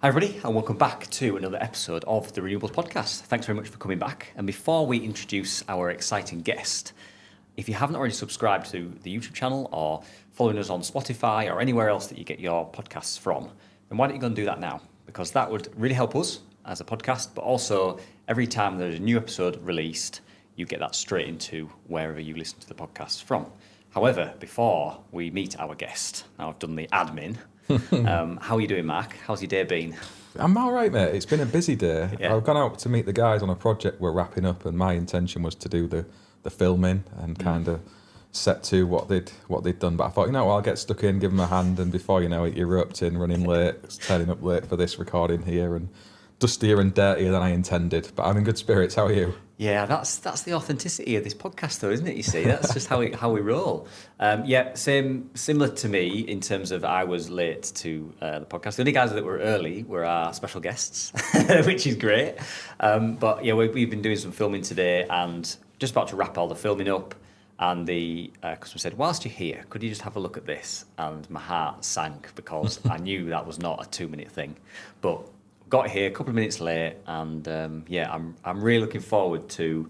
Hi everybody, and welcome back to another episode of the Renewables Podcast. Thanks very much for coming back. And before we introduce our exciting guest, if you haven't already subscribed to the YouTube channel or following us on Spotify or anywhere else that you get your podcasts from, then why don't you go and do that now? Because that would really help us as a podcast, but also every time there's a new episode released, you get that straight into wherever you listen to the podcast from. However, before we meet our guest, now I've done the admin. How are you doing, Mark? How's your day been? I'm all right, mate. It's been a busy day. Yeah. I've gone out to meet the guys on a project we're wrapping up, and my intention was to do the filming and kind of set to what they'd done. But I thought, I'll get stuck in, give them a hand, and before you know it, erupting, running late, turning up late for this recording here, and dustier and dirtier than I intended. But I'm in good spirits. How are you? Yeah, that's the authenticity of this podcast, though, isn't it? You see, that's just how we roll. Similar to me in terms of I was late to the podcast. The only guys that were early were our special guests, which is great. But yeah, we've been doing some filming today and just about to wrap all the filming up. And the customer said, "Whilst you're here, could you just have a look at this?" And my heart sank because I knew that was not a 2-minute thing, but. Got here a couple of minutes late, and I'm really looking forward to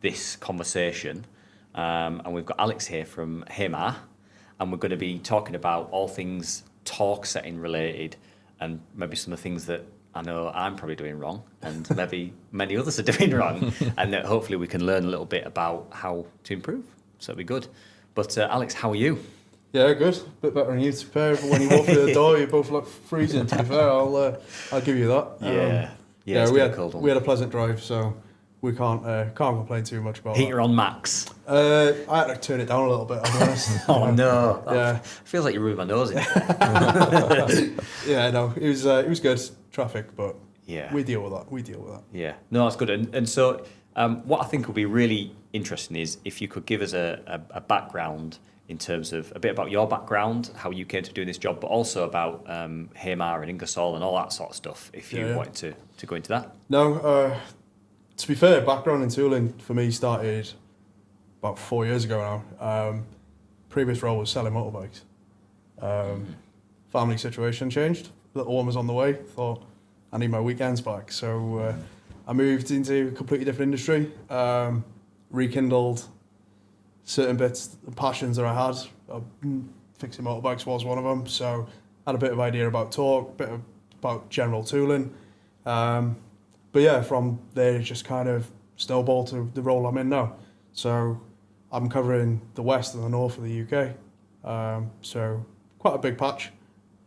this conversation. And we've got Alex here from Heamar, and we're going to be talking about all things torque setting related, and maybe some of the things that I know I'm probably doing wrong, and maybe many others are doing wrong, and that hopefully we can learn a little bit about how to improve. So it'll be good. But Alex, how are you? Yeah, good. A bit better than you, to be fair. When you walk through the door, you both look freezing, to be fair. I'll give you that. It's we been had a cold one. We had a pleasant drive, so we can't complain too much about Heater that. on max. I had to turn it down a little bit, I'll be honest. Oh no! Yeah. Feels like you ruined my nose. In Yeah, no, it was good. Traffic, but Yeah. we deal with that. Yeah, no, that's good. And so what I think will be really interesting is if you could give us a background in terms of a bit about your background, how you came to doing this job, but also about Heamar and Ingersoll and all that sort of stuff, if you wanted to go into that. No, to be fair, background in tooling for me started about 4 years ago now. Previous role was selling motorbikes. Family situation changed. Little one was on the way. Thought I need my weekends back, so I moved into a completely different industry. Rekindled certain bits, the passions that I had. Fixing motorbikes was one of them. So I had a bit of idea about torque, about general tooling. But yeah, from there it just kind of snowballed to the role I'm in now. So I'm covering the west and the north of the UK. So quite a big patch.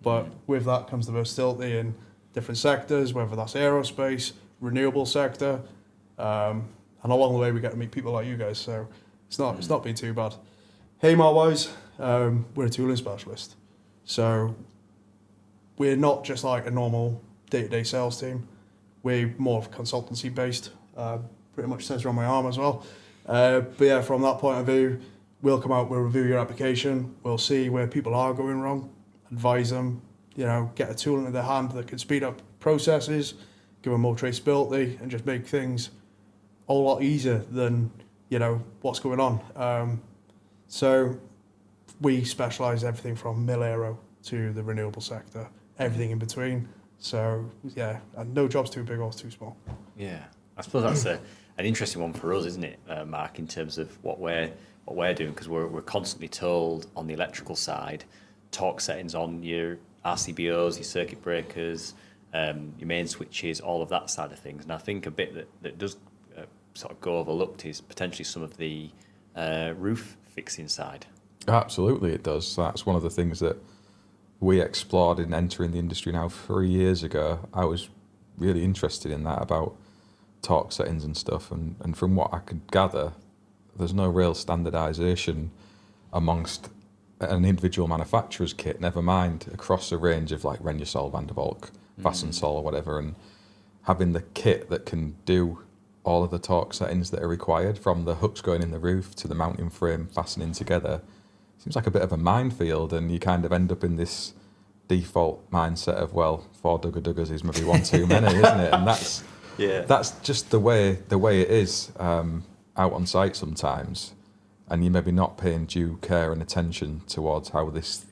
But with that comes the versatility in different sectors, whether that's aerospace, renewable sector. And along the way we get to meet people like you guys. So it's not been too bad. Heamar wise, we're a tooling specialist. So we're not just like a normal day-to-day sales team. We're more consultancy based. Pretty much says on my arm as well. But yeah, from that point of view, we'll come out, we'll review your application, we'll see where people are going wrong, advise them, get a tool into their hand that can speed up processes, give them more traceability, and just make things a lot easier than what's going on. So we specialise everything from mill aero to the renewable sector, everything in between. So yeah, and no job's too big or too small. Yeah, I suppose that's an interesting one for us, isn't it, Mark, in terms of what we're doing, because we're constantly told on the electrical side, torque settings on your RCBOs, your circuit breakers, your main switches, all of that side of things. And I think a bit that does sort of go overlooked is potentially some of the roof fixing side. Absolutely, it does. That's one of the things that we explored in entering the industry now 3 years ago. I was really interested in that, about torque settings and stuff. And from what I could gather, there's no real standardisation amongst an individual manufacturer's kit, never mind across a range of like Renewable, Vandervalk, Vassensol or whatever, and having the kit that can do all of the torque settings that are required, from the hooks going in the roof to the mounting frame fastening together, seems like a bit of a minefield, and you kind of end up in this default mindset of, well, 4 Duggers is maybe one too many, isn't it? And that's just the way it is out on site sometimes, and you're maybe not paying due care and attention towards how this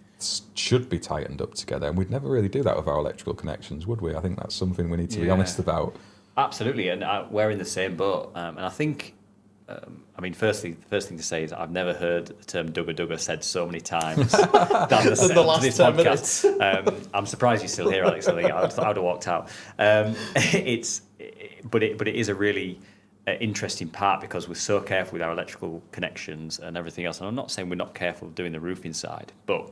should be tightened up together, and we'd never really do that with our electrical connections, would we? I think that's something we need to be honest about. Absolutely, and we're in the same boat. And I think, I mean, the first thing to say is I've never heard the term "dugger dugger" said so many times down the last this 10 podcast. I'm surprised you're still here, Alex. I think I'd have walked out. But it is a really interesting part because we're so careful with our electrical connections and everything else. And I'm not saying we're not careful doing the roofing side, but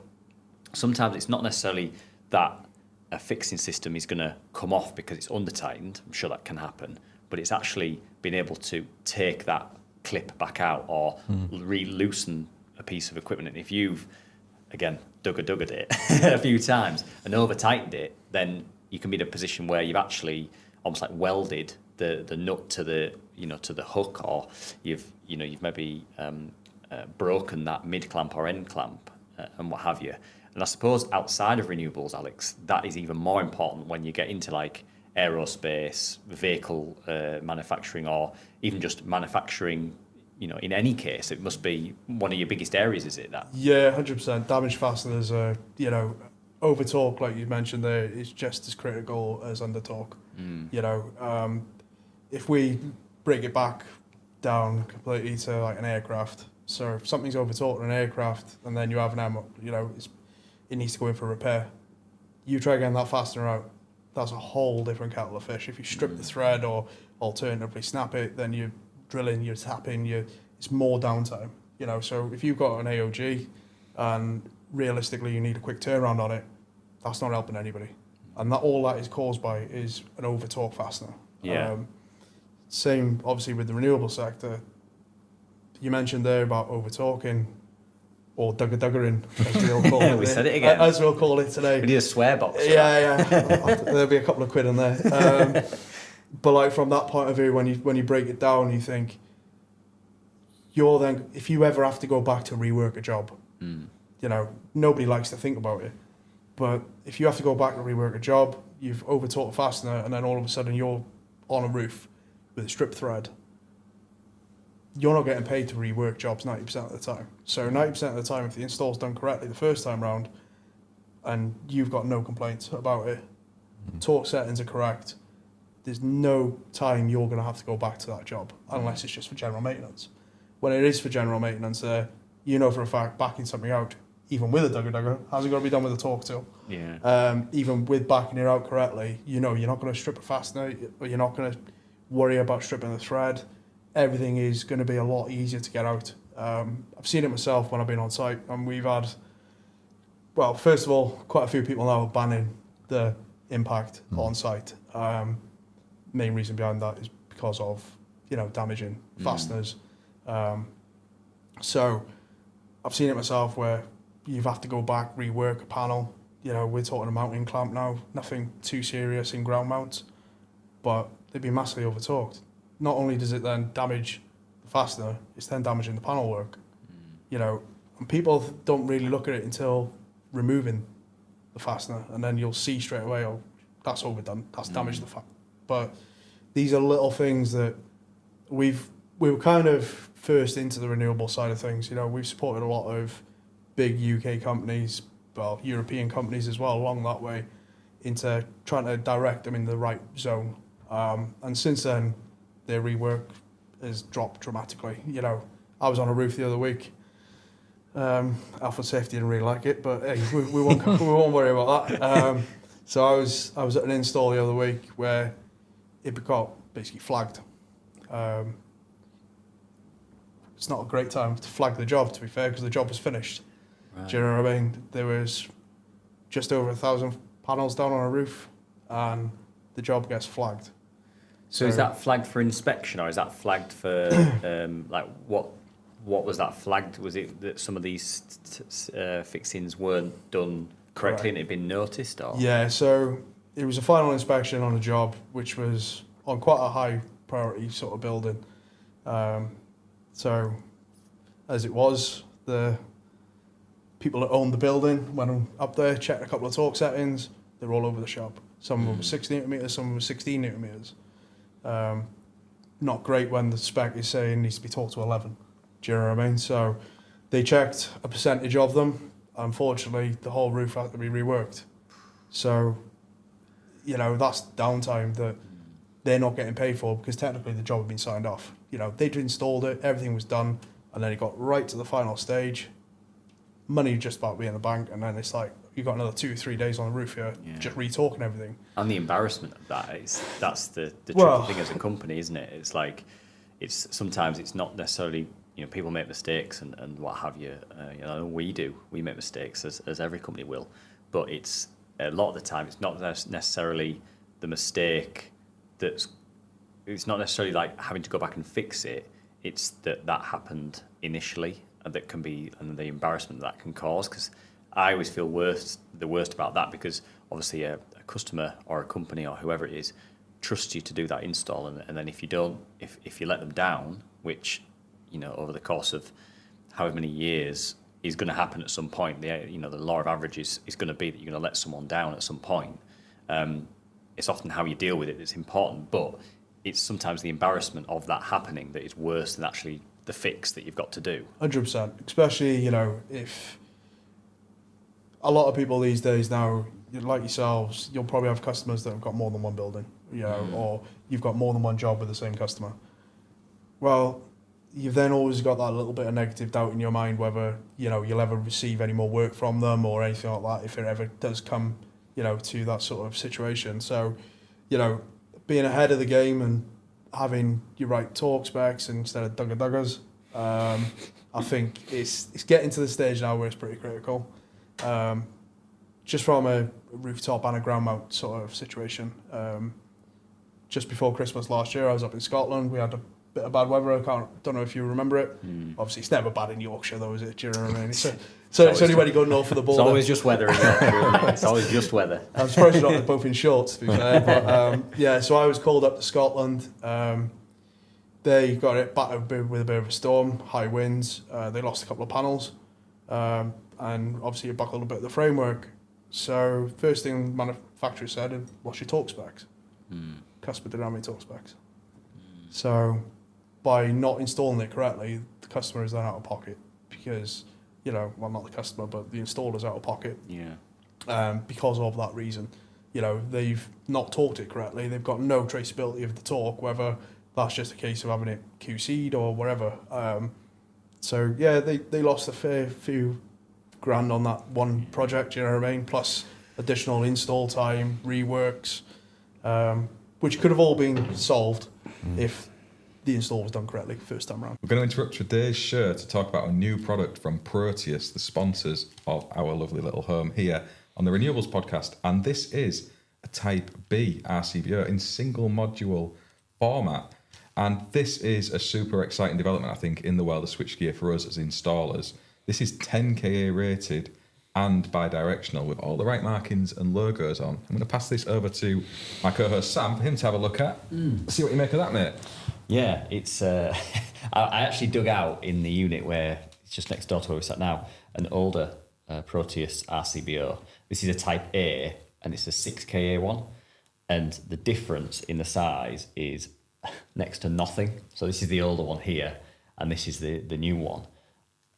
sometimes it's not necessarily that a fixing system is going to come off because it's under tightened. I'm sure that can happen, but it's actually being able to take that clip back out or re-loosen a piece of equipment. And if you've, again, duggered it a few times and over tightened it, then you can be in a position where you've actually almost like welded the nut to the hook, or you've maybe broken that mid clamp or end clamp and what have you. And I suppose outside of renewables, Alex, that is even more important when you get into like aerospace, vehicle manufacturing, or even just manufacturing. In any case, it must be one of your biggest areas, is it that? Yeah, 100%. Damage fasteners are, over torque, like you mentioned there, is just as critical as under torque. If we break it back down completely to like an aircraft, so if something's over torqued in an aircraft and then you have an ammo, it needs to go in for repair. You try getting that fastener out, that's a whole different kettle of fish. If you strip the thread or alternatively snap it, then you're drilling, you're tapping, it's more downtime. So if you've got an AOG and realistically you need a quick turnaround on it, that's not helping anybody. And all that is caused by is an over torque fastener. Yeah. Same obviously with the renewable sector. You mentioned there about over torquing, or duggering, as we'll call it. We said it again. As we'll call it today. We need a swear box. Yeah. There'll be a couple of quid in there. But like from that point of view, when you break it down, you think you're then, if you ever have to go back to rework a job, nobody likes to think about it. But if you have to go back to rework a job, you've over torqued a fastener, and then all of a sudden you're on a roof with a strip thread. You're not getting paid to rework jobs 90% of the time. So 90% of the time, if the install's done correctly the first time round, and you've got no complaints about it, torque settings are correct, there's no time you're going to have to go back to that job, unless it's just for general maintenance. When it is for general maintenance, for a fact, backing something out, even with a dugger, hasn't got to be done with a torque tool. Yeah. Even with backing it out correctly, you're not going to strip a fastener, or you're not going to worry about stripping the thread. Everything is going to be a lot easier to get out. I've seen it myself when I've been on site, and we've had, well, first of all, quite a few people now are banning the impact on site. Main reason behind that is because of, damaging fasteners. So I've seen it myself where you have to go back, rework a panel. We're talking a mounting clamp now, nothing too serious in ground mounts, but they'd be massively over torqued. Not only does it then damage the fastener, it's then damaging the panel work. And people don't really look at it until removing the fastener, and then you'll see straight away, oh, that's overdone, that's damaged the fastener. But these are little things that we were kind of first into the renewable side of things. We've supported a lot of big UK companies, well, European companies as well, along that way, into trying to direct them in the right zone. And since then, their rework has dropped dramatically. I was on a roof the other week. Health and safety didn't really like it, but hey, we won't worry about that. So I was at an install the other week where it got basically flagged. It's not a great time to flag the job, to be fair, because the job was finished. Right. Do you know what I mean? There was just over 1,000 panels down on a roof, and the job gets flagged. So is that flagged for inspection, or is that flagged for what was that flagged? Was it that some of these fixings weren't done correctly and it had been noticed? Or? Yeah, so it was a final inspection on a job which was on quite a high priority sort of building. So as it was, the people that owned the building went up there, checked a couple of torque settings. They're all over the shop. Some of them were 6 newton meters, some of them were 16 newton meters. Not great when the spec is saying it needs to be torqued to 11. Do you know what I mean? So they checked a percentage of them, Unfortunately, the whole roof had to be reworked. So, you know, that's downtime that they're not getting paid for because technically the job had been signed off. You know, they'd installed it, everything was done, and then it got right to the final stage. Money just about to be in the bank, and then it's like, you've got another 2 or 3 days on the roof here, just retalking everything. And the embarrassment of that's the Well, tricky thing as a company, isn't it? It's like, sometimes it's not necessarily, you know, people make mistakes and what have you. You know, we make mistakes as every company will, but it's a lot of the time it's not necessarily the mistake it's not necessarily like having to go back and fix it. It's that happened initially, and that can be, and the embarrassment that can cause. Because I always feel the worst about that, because obviously a customer or a company or whoever it is trusts you to do that install, and then if you don't, if you let them down, which, you know, over the course of however many years is going to happen at some point. The law of averages is going to be that you're going to let someone down at some point. It's often how you deal with it that's important, but it's sometimes the embarrassment of that happening that is worse than actually the fix that you've got to do. 100%. Especially, you know, if a lot of people these days now, like yourselves, you'll probably have customers that have got more than one building, you know, or you've got more than one job with the same customer. Well, you've then always got that little bit of negative doubt in your mind whether, you know, you'll ever receive any more work from them or anything like that if it ever does come, you know, to that sort of situation. So, you know, being ahead of the game and having your right torque specs instead of duggers, I think it's getting to the stage now where it's pretty critical. Just from a rooftop and a ground mount sort of situation. Just before Christmas last year, I was up in Scotland. We had a bit of bad weather. Don't know if you remember it. Obviously, it's never bad in Yorkshire, though, is it? Do you know what I mean? It's only when you go north for the border. It's always just weather in Yorkshire, isn't it? It's always just weather. I'm surprised you're not both in shorts, to be fair. But yeah, so I was called up to Scotland. They got it battered with a bit of a storm, high winds. They lost a couple of panels, and obviously it buckled a bit of the framework. So first thing the manufacturer said, what's your torque specs? Customer didn't have any torque specs. So by not installing it correctly, the customer is then out of pocket because, you know, well, not the customer, but the installer's out of pocket. Yeah. Because of that reason. You know, they've not torqued it correctly. They've got no traceability of the torque, whether that's just a case of having it QC'd or whatever. So yeah, they lost a fair few grand on that one project, you know what I mean? Plus additional install time, reworks, which could have all been solved if the install was done correctly first time round. We're going to interrupt today's show to talk about a new product from Proteus, the sponsors of our lovely little home here on the Renewables podcast. And this is a Type B RCBO in single module format. And this is a super exciting development, I think, in the world of switchgear for us as installers. This is 10 kA rated and bi-directional with all the right markings and logos on. I'm going to pass this over to my co-host Sam for him to have a look at. See what you make of that, mate. Yeah, it's. I actually dug out in the unit where it's just next door to where we're sat now, an older Proteus RCBO. This is a Type A, and it's a 6 kA one, and the difference in the size is next to nothing. So this is the older one here, and this is the new one.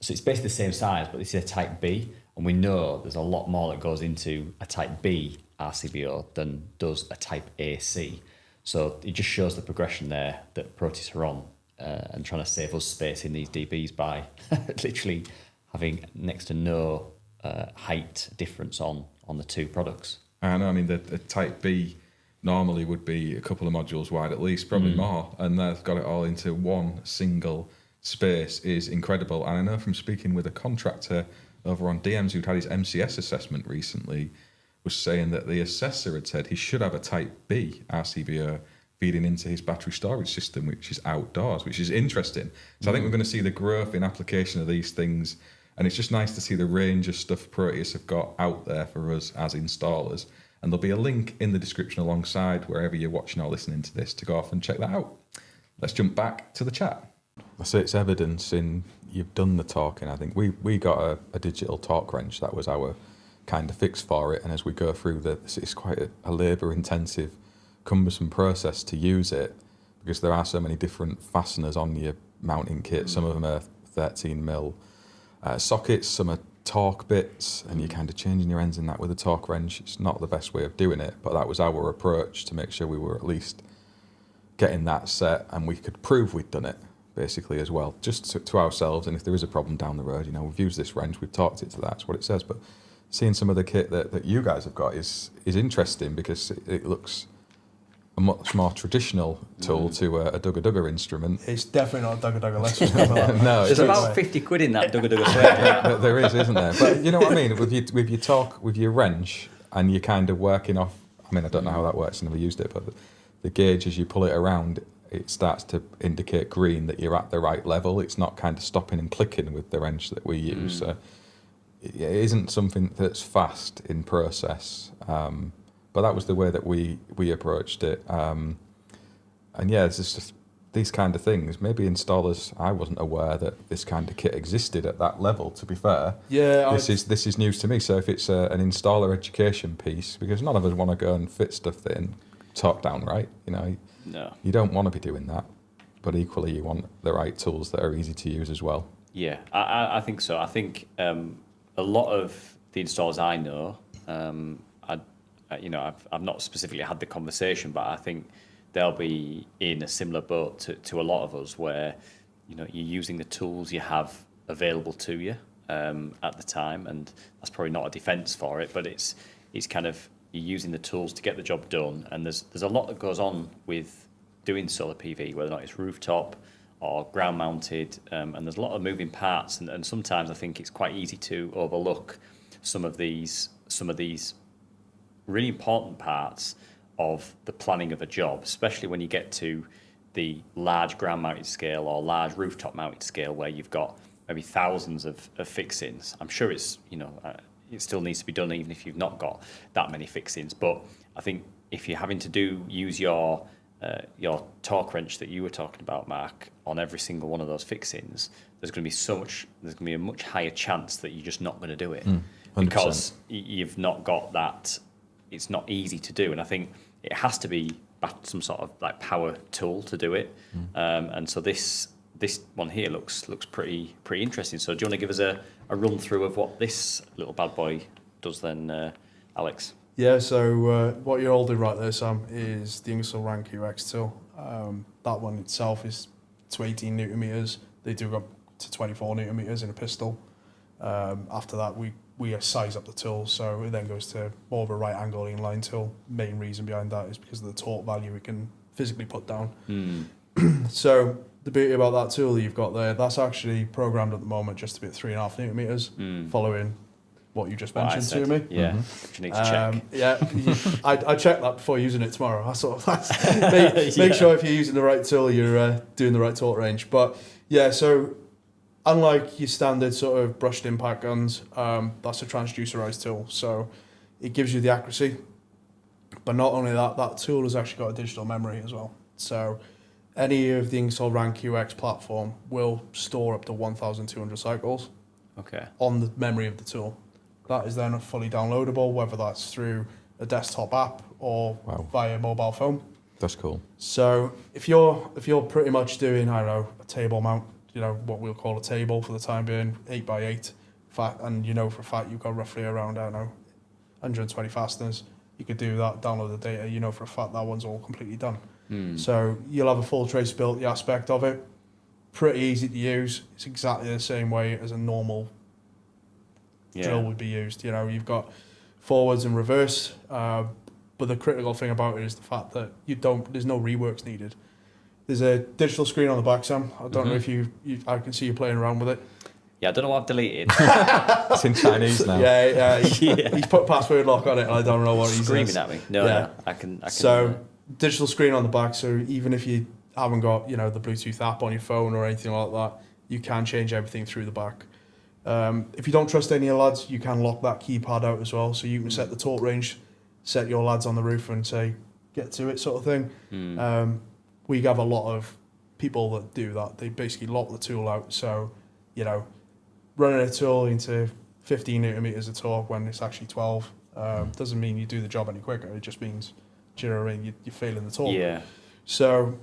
So it's basically the same size, but this is a Type B, and we know there's a lot more that goes into a Type B RCBO than does a Type AC. So it just shows the progression there that Proteus are on and trying to save us space in these DBs by literally having next to no height difference on the two products. I know, I mean, the Type B normally would be a couple of modules wide at least, probably more, and they've got it all into one single space is incredible. And I know from speaking with a contractor over on DMs who'd had his MCS assessment recently, was saying that the assessor had said he should have a Type B RCBO feeding into his battery storage system, which is outdoors, which is interesting. So I think we're going to see the growth in application of these things, and it's just nice to see the range of stuff Proteus have got out there for us as installers. And there'll be a link in the description alongside wherever you're watching or listening to this to go off and check that out. Let's jump back to the chat. I say it's evidence in you've done the talking. I think we got a digital torque wrench. That was our kind of fix for it. And as we go through this, it's quite a labour-intensive, cumbersome process to use it because there are so many different fasteners on your mounting kit. Some of them are 13mm sockets, some are torque bits and you're kind of changing your ends in that with a torque wrench. It's not the best way of doing it, but that was our approach to make sure we were at least getting that set and we could prove we'd done it basically as well, just to ourselves. And if there is a problem down the road, we've used this wrench, we've torqued it to that, that's what it says. But seeing some of the kit that you guys have got is interesting because it looks a much more traditional tool to a Dugger instrument. It's definitely not a Dugger. Let's just cover that. No, there's about 50 quid in that Dugger sled. There is, isn't there? But you know what I mean? With your torque, with your wrench, and you're kind of working off. I mean, I don't know how that works. I never used it, but the gauge as you pull it around, it starts to indicate green that you're at the right level. It's not kind of stopping and clicking with the wrench that we use. So it isn't something that's fast in process. But that was the way that we approached it. And yeah, it's just these kind of things. Maybe installers, I wasn't aware that this kind of kit existed at that level, to be fair. Yeah. This is news to me. So if it's an installer education piece, because none of us want to go and fit stuff in, torque down, right? No. You don't want to be doing that. But equally, you want the right tools that are easy to use as well. Yeah, I think so. I think a lot of the installers I know, I've not specifically had the conversation, but I think they'll be in a similar boat to a lot of us, where you're using the tools you have available to you at the time, and that's probably not a defence for it, but it's kind of you're using the tools to get the job done, and there's a lot that goes on with doing solar PV, whether or not it's rooftop or ground mounted, and there's a lot of moving parts, and sometimes I think it's quite easy to overlook some of these really important parts of the planning of a job, especially when you get to the large ground mounted scale or large rooftop mounted scale, where you've got maybe thousands of fixings. I'm sure it's it still needs to be done even if you've not got that many fixings, but I think if you're having to use your torque wrench that you were talking about, Mark, on every single one of those fixings, there's going to be a much higher chance that you're just not going to do it, because you've not got that. It's not easy to do, and I think it has to be some sort of like power tool to do it. And so this one here looks pretty interesting. So do you want to give us a run through of what this little bad boy does then, Alex? Yeah, so what you're holding right there, Sam, is the Ingersoll Rand QX tool. That one itself is to 18 newton meters. They do go up to 24 newton meters in a pistol. After that, we size up the tool, so it then goes to more of a right angle inline tool. Main reason behind that is because of the torque value it can physically put down. So the beauty about that tool that you've got there, that's actually programmed at the moment just to be at 3.5 newton meters, following what you just mentioned to me. Yeah, which you need to check. Yeah, I check that before using it tomorrow. Make sure if you're using the right tool, you're doing the right torque range. But yeah, so unlike your standard sort of brushed impact guns, that's a transducerized tool, so it gives you the accuracy. But not only that tool has actually got a digital memory as well. So any of the Ingersoll Rand QX platform will store up to 1,200 cycles on the memory of the tool. That is then fully downloadable, whether that's through a desktop app or via mobile phone. That's cool. So if you're pretty much doing, I don't know, a table mount, what we'll call a table for the time being, 8x8, and for a fact you've got roughly around, I don't know, 120 fasteners, you could do that, download the data, for a fact that one's all completely done. So you'll have a full traceability aspect of it, pretty easy to use. It's exactly the same way as a normal drill would be used. You've got forwards and reverse, but the critical thing about it is the fact that there's no reworks needed. There's a digital screen on the back, Sam. I don't know if I can see you playing around with it. Yeah, I don't know what I've deleted. It's in Chinese now. He's put password lock on it, and I don't know what he's screaming at me. No, I can. So digital screen on the back. So even if you haven't got the Bluetooth app on your phone or anything like that, you can change everything through the back. If you don't trust any of the lads, you can lock that keypad out as well. So you can set the torque range, set your lads on the roof, and say get to it sort of thing. We have a lot of people that do that. They basically lock the tool out. So running a tool into 15 newton meters of torque when it's actually 12 doesn't mean you do the job any quicker. It just means, do you know what I mean? You're failing the torque. Yeah. So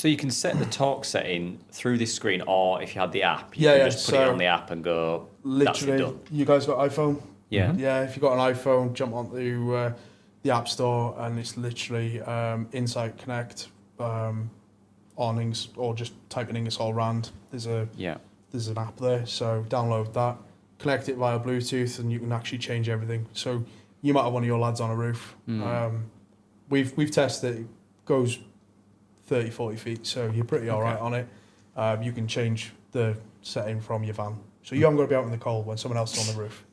you can set the torque setting through this screen, or if you had the app, you can just put it on the app and go literally, done. you guys got iPhone? Yeah. Yeah, if you've got an iPhone, jump onto the App Store and it's literally Insight Connect or just type in Ingersoll Rand. There's an app there, so download that, connect it via Bluetooth, and you can actually change everything. So you might have one of your lads on a roof. We've tested it goes 30, 40 feet, so you're pretty all right on it. You can change the setting from your van. So you haven't got to be out in the cold when someone else is on the roof.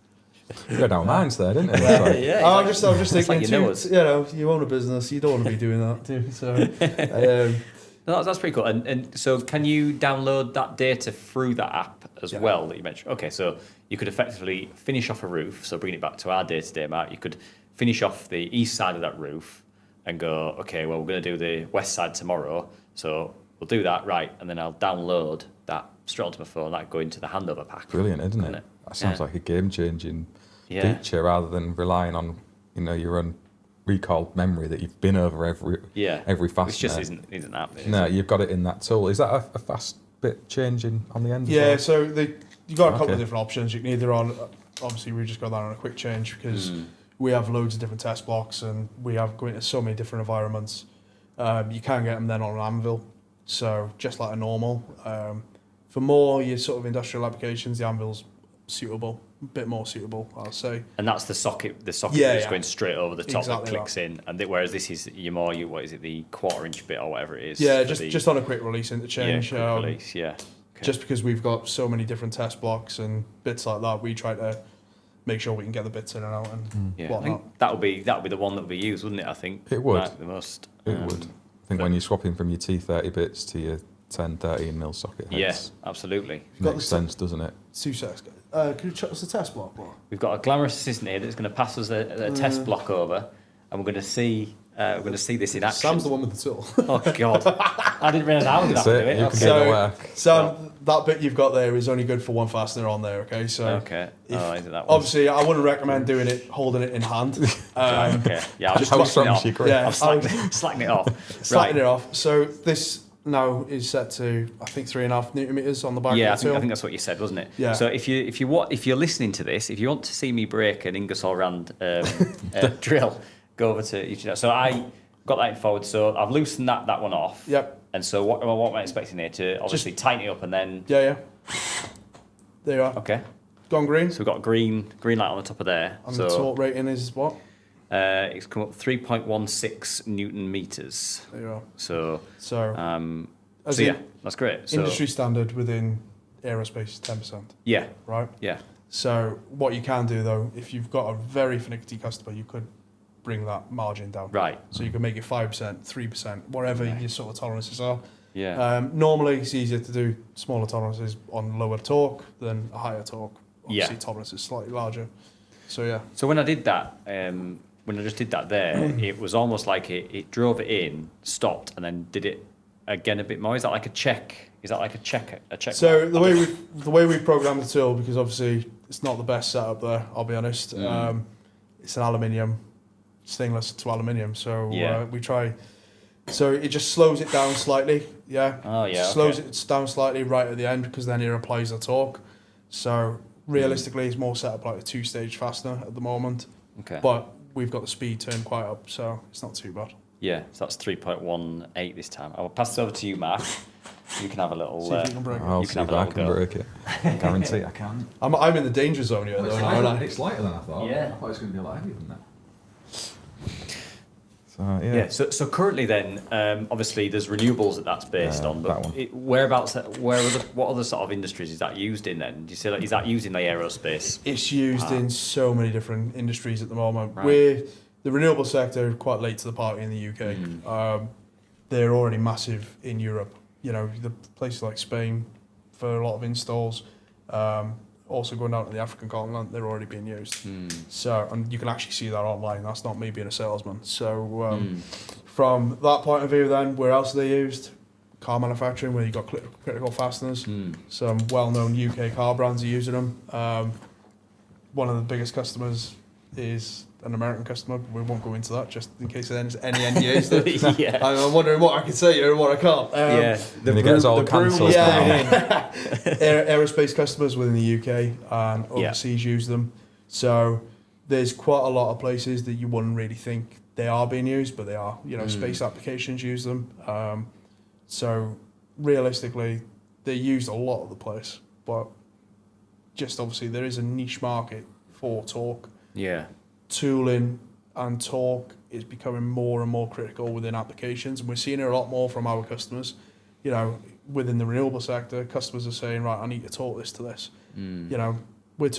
You go down mines there, didn't you? Yeah, I'm just thinking, like you own a business, you don't want to be doing that too. So, No, that's pretty cool. And so can you download that data through that app as well that you mentioned? Okay, so you could effectively finish off a roof, so bring it back to our day-to-day, Mark. You could finish off the east side of that roof and go, okay, well, we're going to do the west side tomorrow, so we'll do that, right, and then I'll download that straight onto my phone, that go into the handover pack. Brilliant, isn't it? That sounds like a game-changing feature rather than relying on, your own recalled memory that you've been over every fastener. Which just isn't that. No, you've got it in that tool. Is that a fast bit changing on the end? Yeah, so you've got a couple of different options. You can either obviously we just got that on a quick change because we have loads of different test blocks and we have going into so many different environments. You can get them then on an anvil, so just like a normal. For more your sort of industrial applications, the anvil's suitable. A bit more suitable, I'll say. And that's the socket. The socket is going straight over the top that clicks in, and whereas this is what is it, the 1/4-inch bit or whatever it is? Yeah, just on a quick release interchange. Yeah, quick release. Yeah. Okay. Just because we've got so many different test blocks and bits like that, we try to make sure we can get the bits in and out and whatnot. I think that would be the one that would be used, wouldn't it? I think it would. The most. It would. I think when you're swapping from your T30 bits to your 10-13 mil socket heads. Yes, absolutely. Makes sense, doesn't it? 2 seconds. Can you check us the test block? We've got a glamorous assistant here that's going to pass us a test block over, and we're going to see this in action. Sam's the one with the tool. Oh God, I didn't realise I was that to do it. You can get the work. Sam, that bit you've got there is only good for one fastener on there. Okay, so is it that one? Obviously, I wouldn't recommend doing it holding it in hand. Okay, yeah, I'll just how strong is your grip? Yeah, I'm slacking it off. Slacking it off. So this now is set to I think 3.5 Newton meters on the back. Yeah, of the tool. I think that's what you said, wasn't it? Yeah. So if you're listening to this, if you want to see me break an Ingersoll Rand drill, go over to YouTube. So I got that in forward. So I've loosened that one off. Yep. And so what am I expecting here to obviously tighten it up and then? Yeah. There you are. Okay. Gone green. So we've got green light on the top of there. And the torque rating is what? It's come up 3.16 Newton meters. There you are. So that's great. So, industry standard within aerospace, 10%. Yeah. Right. Yeah. So what you can do though, if you've got a very finicky customer, you could bring that margin down. Right. So you can make it 5%, 3%, whatever your sort of tolerances are. Yeah. Normally it's easier to do smaller tolerances on lower torque than a higher torque. Obviously tolerance is slightly larger. So yeah. So when I did that, when I just did that there, it was almost like it drove it in, stopped, and then did it again a bit more. Is that like a check? Is that like a check? So the way we programmed the tool, because obviously it's not the best setup there. I'll be honest. It's an aluminium, stainless to aluminium. So we try. So it just slows it down slightly. Yeah. Oh yeah. Slows it down slightly right at the end because then it applies the torque. So realistically, it's more set up like a 2-stage fastener at the moment. Okay. But we've got the speed turned quite up, so it's not too bad. Yeah, so that's 3.18 this time. I'll pass it over to you, Mark. You can have a little. See if you can break it. I'll see if I can break it. Guarantee I can. I'm in the danger zone here, though. It's lighter than I thought. Yeah. I thought it was going to be a lot heavier than that. So currently then, obviously there's renewables that's based on, but that one. what other sort of industries is that used in then? Do you say that is that used in the aerospace? It's used in so many different industries at the moment. Right. We're the renewable sector quite late to the party in the UK. They're already massive in Europe. You know, the places like Spain for a lot of installs. Also going down to the African continent, they're already being used. So, and you can actually see that online. That's not me being a salesman. So, from that point of view, then where else are they used? Car manufacturing, where you got critical fasteners. Some well-known UK car brands are using them. One of the biggest customers is an American customer. We won't go into that just in case there's any NDAs. Yeah. I'm wondering what I can say here and what I can't. The gets all cancelled. Aerospace customers within the UK and overseas use them. So there's quite a lot of places that you wouldn't really think they are being used, but they are. Space applications use them. So realistically, they're used a lot of the place, but just obviously there is a niche market for torque. Yeah. Tooling and torque is becoming more and more critical within applications, and we're seeing it a lot more from our customers. Within the renewable sector, customers are saying, right, I need to torque this to this. We're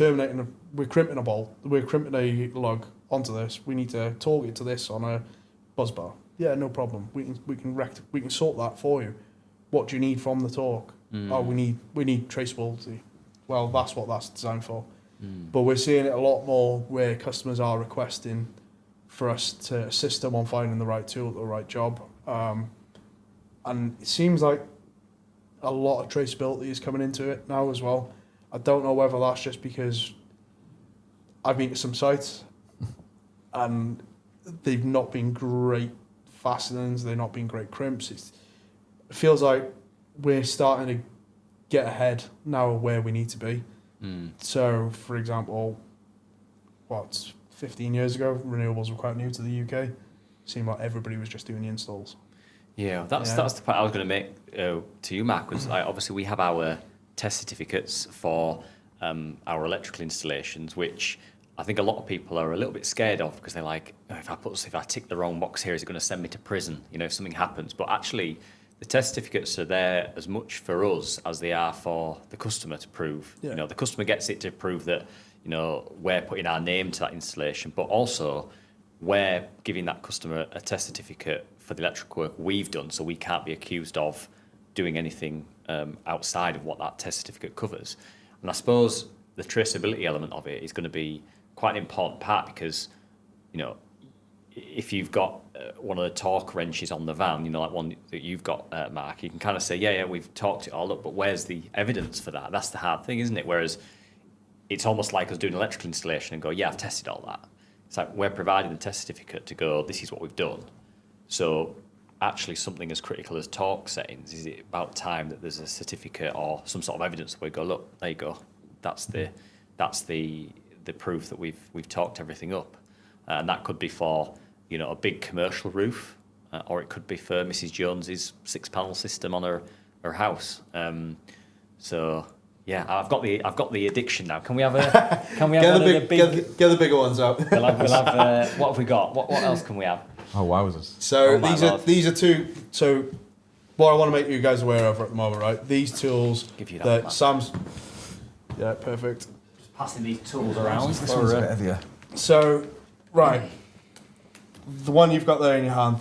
crimping a bolt, we're crimping a lug onto this. We need to torque it to this on a buzz bar. Yeah, no problem. We can sort that for you. What do you need from the torque? Oh, we need traceability. Well, that's what that's designed for. But we're seeing it a lot more where customers are requesting for us to assist them on finding the right tool, the right job. And it seems like a lot of traceability is coming into it now as well. I don't know whether that's just because I've been to some sites and they've not been great fastenings, they've not been great crimps. It feels like we're starting to get ahead now of where we need to be. So, for example, 15 years ago, renewables were quite new to the UK. Seemed like everybody was just doing the installs. Yeah, that's the point I was going to make to you, Mark, was obviously we have our test certificates for our electrical installations, which I think a lot of people are a little bit scared of because they're like, if I tick the wrong box here, is it going to send me to prison, if something happens? But actually, the test certificates are there as much for us as they are for the customer to prove. Yeah. The customer gets it to prove that, we're putting our name to that installation, but also we're giving that customer a test certificate for the electrical work we've done, so we can't be accused of doing anything outside of what that test certificate covers. And I suppose the traceability element of it is going to be quite an important part because, if you've got one of the torque wrenches on the van, like one that you've got, Mark, you can kind of say, yeah, we've torqued it all up, but where's the evidence for that? That's the hard thing, isn't it? Whereas it's almost like us doing an electrical installation and go, yeah, I've tested all that. It's like we're providing the test certificate to go, this is what we've done. So actually something as critical as torque settings, is it about time that there's a certificate or some sort of evidence where we go, look, there you go. That's the proof that we've torqued everything up. And that could be for, a big commercial roof, or it could be for Mrs. Jones's 6-panel system on her house. So yeah, I've got the addiction now. Can we have get the bigger ones out? We'll have what have we got? What else can we have? Oh, wowzers! So these are two. So what I want to make you guys aware of at the moment, right? These tools Give you that Sam's. Yeah, perfect. Just passing these tools around. This one's a bit heavier. So, right, the one you've got there in your hand,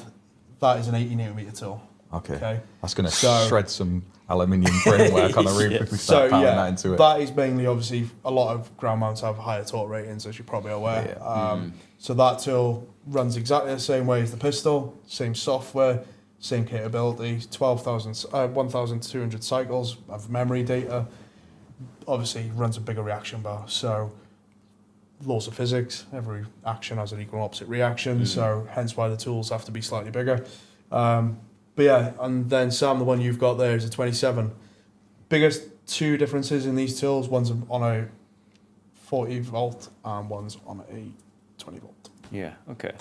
that is an 80 nm tool. Okay. That's going to shred some aluminium framework on a roof if we start pounding that into it. That is mainly, obviously, a lot of ground mounts have higher torque ratings, as you're probably aware. Yeah. So that tool runs exactly the same way as the pistol, same software, same capability, 1,200 cycles of memory data. Obviously, runs a bigger reaction bar. So laws of physics, every action has an equal and opposite reaction, so hence why the tools have to be slightly bigger. But yeah, and then Sam, the one you've got there is a 27. Biggest two differences in these tools, one's on a 40 volt and one's on a 20 volt. Yeah, okay.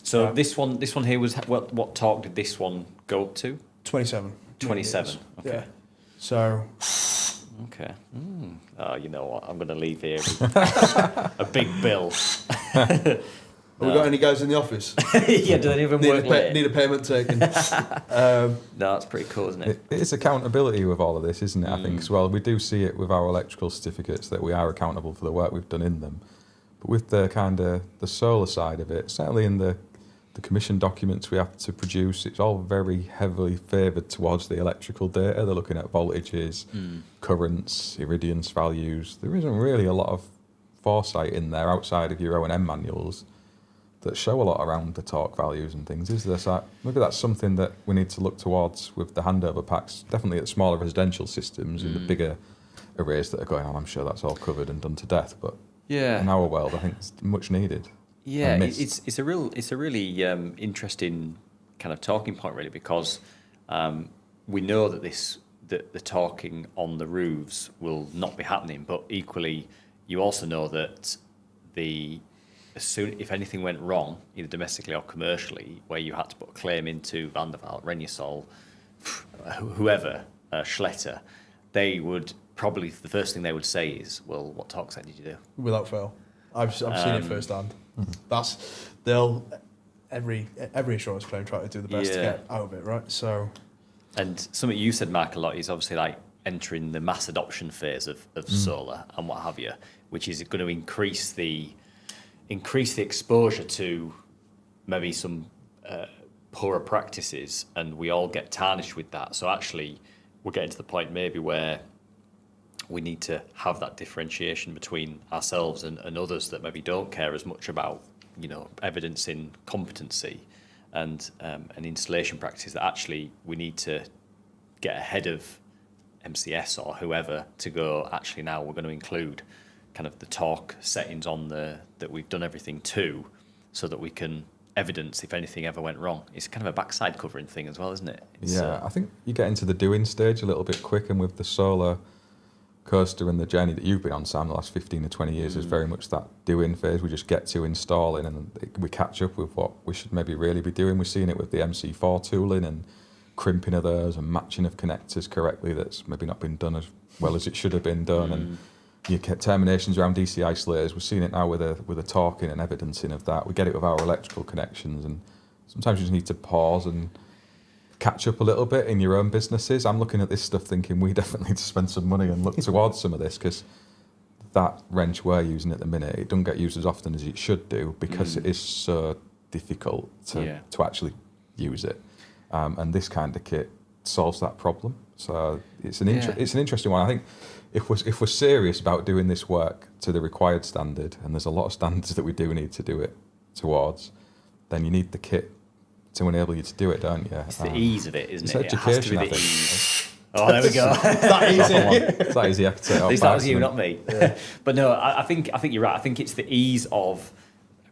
So this one here was, what torque did this one go up to? 27. 27, okay. Yeah. So... Okay. Oh, you know what? I'm going to leave here with a big bill. Have we got any guys in the office? Yeah, do any of them work late? Need a payment taken. No, that's pretty cool, isn't it? It's accountability with all of this, isn't it? I think as well. We do see it with our electrical certificates that we are accountable for the work we've done in them. But with the kind of the solar side of it, certainly in the commission documents we have to produce, it's all very heavily favoured towards the electrical data. They're looking at voltages, currents, irradiance values. There isn't really a lot of foresight in there outside of your O&M manuals that show a lot around the torque values and things. Is there? So maybe that's something that we need to look towards with the handover packs, definitely at smaller residential systems. In the bigger arrays that are going on, I'm sure that's all covered and done to death, but yeah, in our world I think it's much needed. Yeah, and miss. it's a really interesting kind of talking point, really, because we know that the talking on the roofs will not be happening, but equally, you also know that as soon if anything went wrong, either domestically or commercially, where you had to put a claim into Vandervaart, Renjesol, whoever, Schletter, they would probably the first thing they would say is, "Well, what talk set did you do?" Without fail, I've seen it firsthand. They'll every insurance claim try to do the best to get out of it, right? So, and something you said, Mark, a lot is obviously like entering the mass adoption phase of solar and what have you, which is going to increase the exposure to maybe some poorer practices, and we all get tarnished with that. So actually, we're getting to the point maybe where we need to have that differentiation between ourselves and others that maybe don't care as much about, evidencing competency and an installation practice, that actually we need to get ahead of MCS or whoever to go, actually now we're going to include kind of the torque settings on that we've done everything to, so that we can evidence if anything ever went wrong. It's kind of a backside covering thing as well, isn't it? I think you get into the doing stage a little bit quick, and with the solar coaster and the journey that you've been on, Sam, the last 15 to 20 years is very much that doing phase. We just get to installing and we catch up with what we should maybe really be doing. We're seeing it with the MC4 tooling and crimping of those and matching of connectors correctly that's maybe not been done as well as it should have been done. And you get terminations around DC isolators. We're seeing it now with a talking and evidencing of that. We get it with our electrical connections, and sometimes you just need to pause and catch up a little bit in your own businesses. I'm looking at this stuff thinking we definitely need to spend some money and look towards some of this, because that wrench we're using at the minute, it doesn't get used as often as it should do, because it is so difficult to actually use it. And this kind of kit solves that problem. So it's an interesting one. I think if we're serious about doing this work to the required standard, and there's a lot of standards that we do need to do it towards, then you need the kit to enable you to do it, don't you? It's the ease of it, isn't it? It's education, it has to be I the think. ease. Oh, there we go. that easy. It's that easy. I could say it At least that was you, not me. But no, I think you're right. I think it's the ease of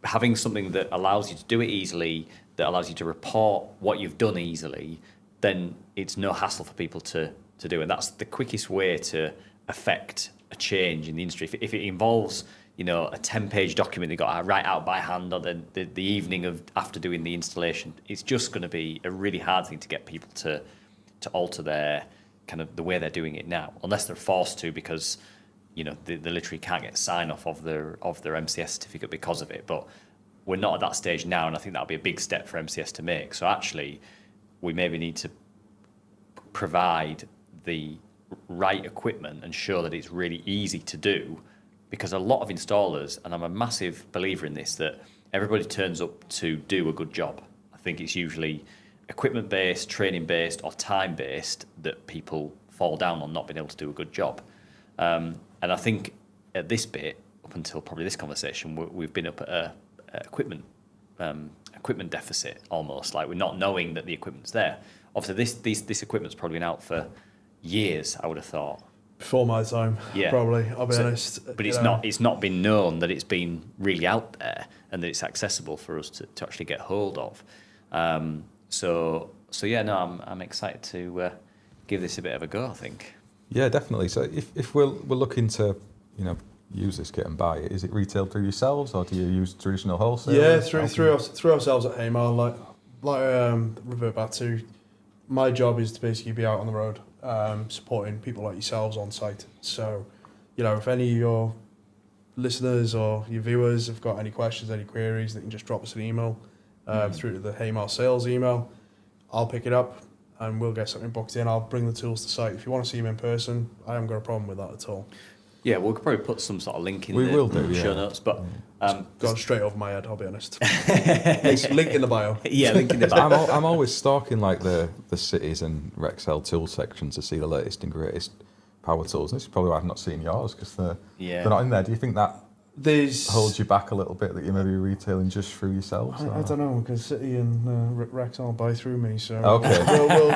having something that allows you to do it easily, that allows you to report what you've done easily. Then it's no hassle for people to do, and that's the quickest way to affect a change in the industry. If it involves, a 10-page document they got to write out by hand on the evening after doing the installation, it's just going to be a really hard thing to get people to alter their kind of the way they're doing it now, unless they're forced to, because they literally can't get sign off of their MCS certificate because of it. But we're not at that stage now, and I think that'll be a big step for MCS to make. So actually, we maybe need to provide the right equipment and show that it's really easy to do, because a lot of installers, and I'm a massive believer in this, that everybody turns up to do a good job. I think it's usually equipment-based, training-based, or time-based that people fall down on not being able to do a good job. And I think at this bit, up until probably this conversation, we've been up at a equipment deficit almost, like we're not knowing that the equipment's there. Obviously, this equipment's probably been out for years, I would have thought. Before my time, probably. I'll be honest. But it's not been known that it's been really out there and that it's accessible for us to actually get hold of. I'm excited to give this a bit of a go, I think. Yeah, definitely. So if we're looking to use this kit and buy it, is it retailed through yourselves, or do you use traditional wholesale? Yeah, through ourselves at Heamar. Revert back to, my job is to basically be out on the road, supporting people like yourselves on site. So, if any of your listeners or your viewers have got any questions, any queries, they can just drop us an email through to the Heamar sales email. I'll pick it up and we'll get something booked in. I'll bring the tools to site. If you want to see them in person, I haven't got a problem with that at all. Yeah, we'll probably put some sort of link in the show notes, but gone straight over my head, I'll be honest. link in the bio. Yeah, link in the bio. I'm always stalking like the cities and Rexel tool section to see the latest and greatest power tools. This is probably why I've not seen yours, because they're not in there. Do you think that holds you back a little bit, that you may be retailing just through yourselves? I don't know, because City and Rexel buy through me, so okay. We'll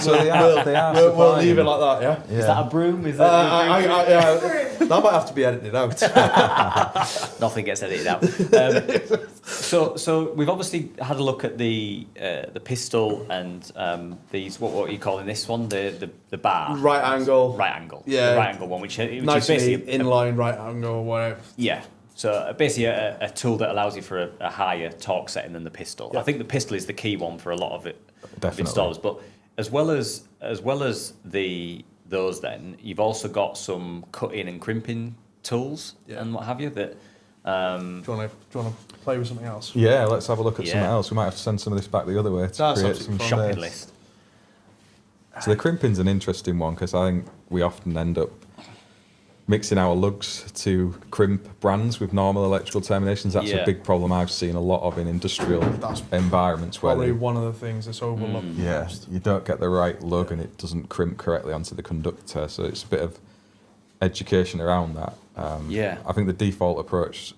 leave it like that. Yeah. Is that a broom? Is that that might have to be edited out. Nothing gets edited out. So we've obviously had a look at the pistol and these what are you calling this one, the bar, Right angle, the right angle one, which nice is basically inline right angle or whatever. Yeah. So basically a tool that allows you for a higher torque setting than the pistol. Yeah. I think the pistol is the key one for a lot of Definitely. installers. But as well as those, then you've also got some cutting and crimping tools and what have you. That Do you want to play with something else? Yeah, let's have a look at something else. We might have to send some of this back the other way to create some shopping space. list. So the crimping's an interesting one because I think we often end up mixing our lugs to crimp brands with normal electrical terminations. That's a big problem I've seen a lot of in industrial environments. Probably one of the things that's overlooked. Yeah, you don't get the right lug and it doesn't crimp correctly onto the conductor. So it's a bit of education around that. I think the default approach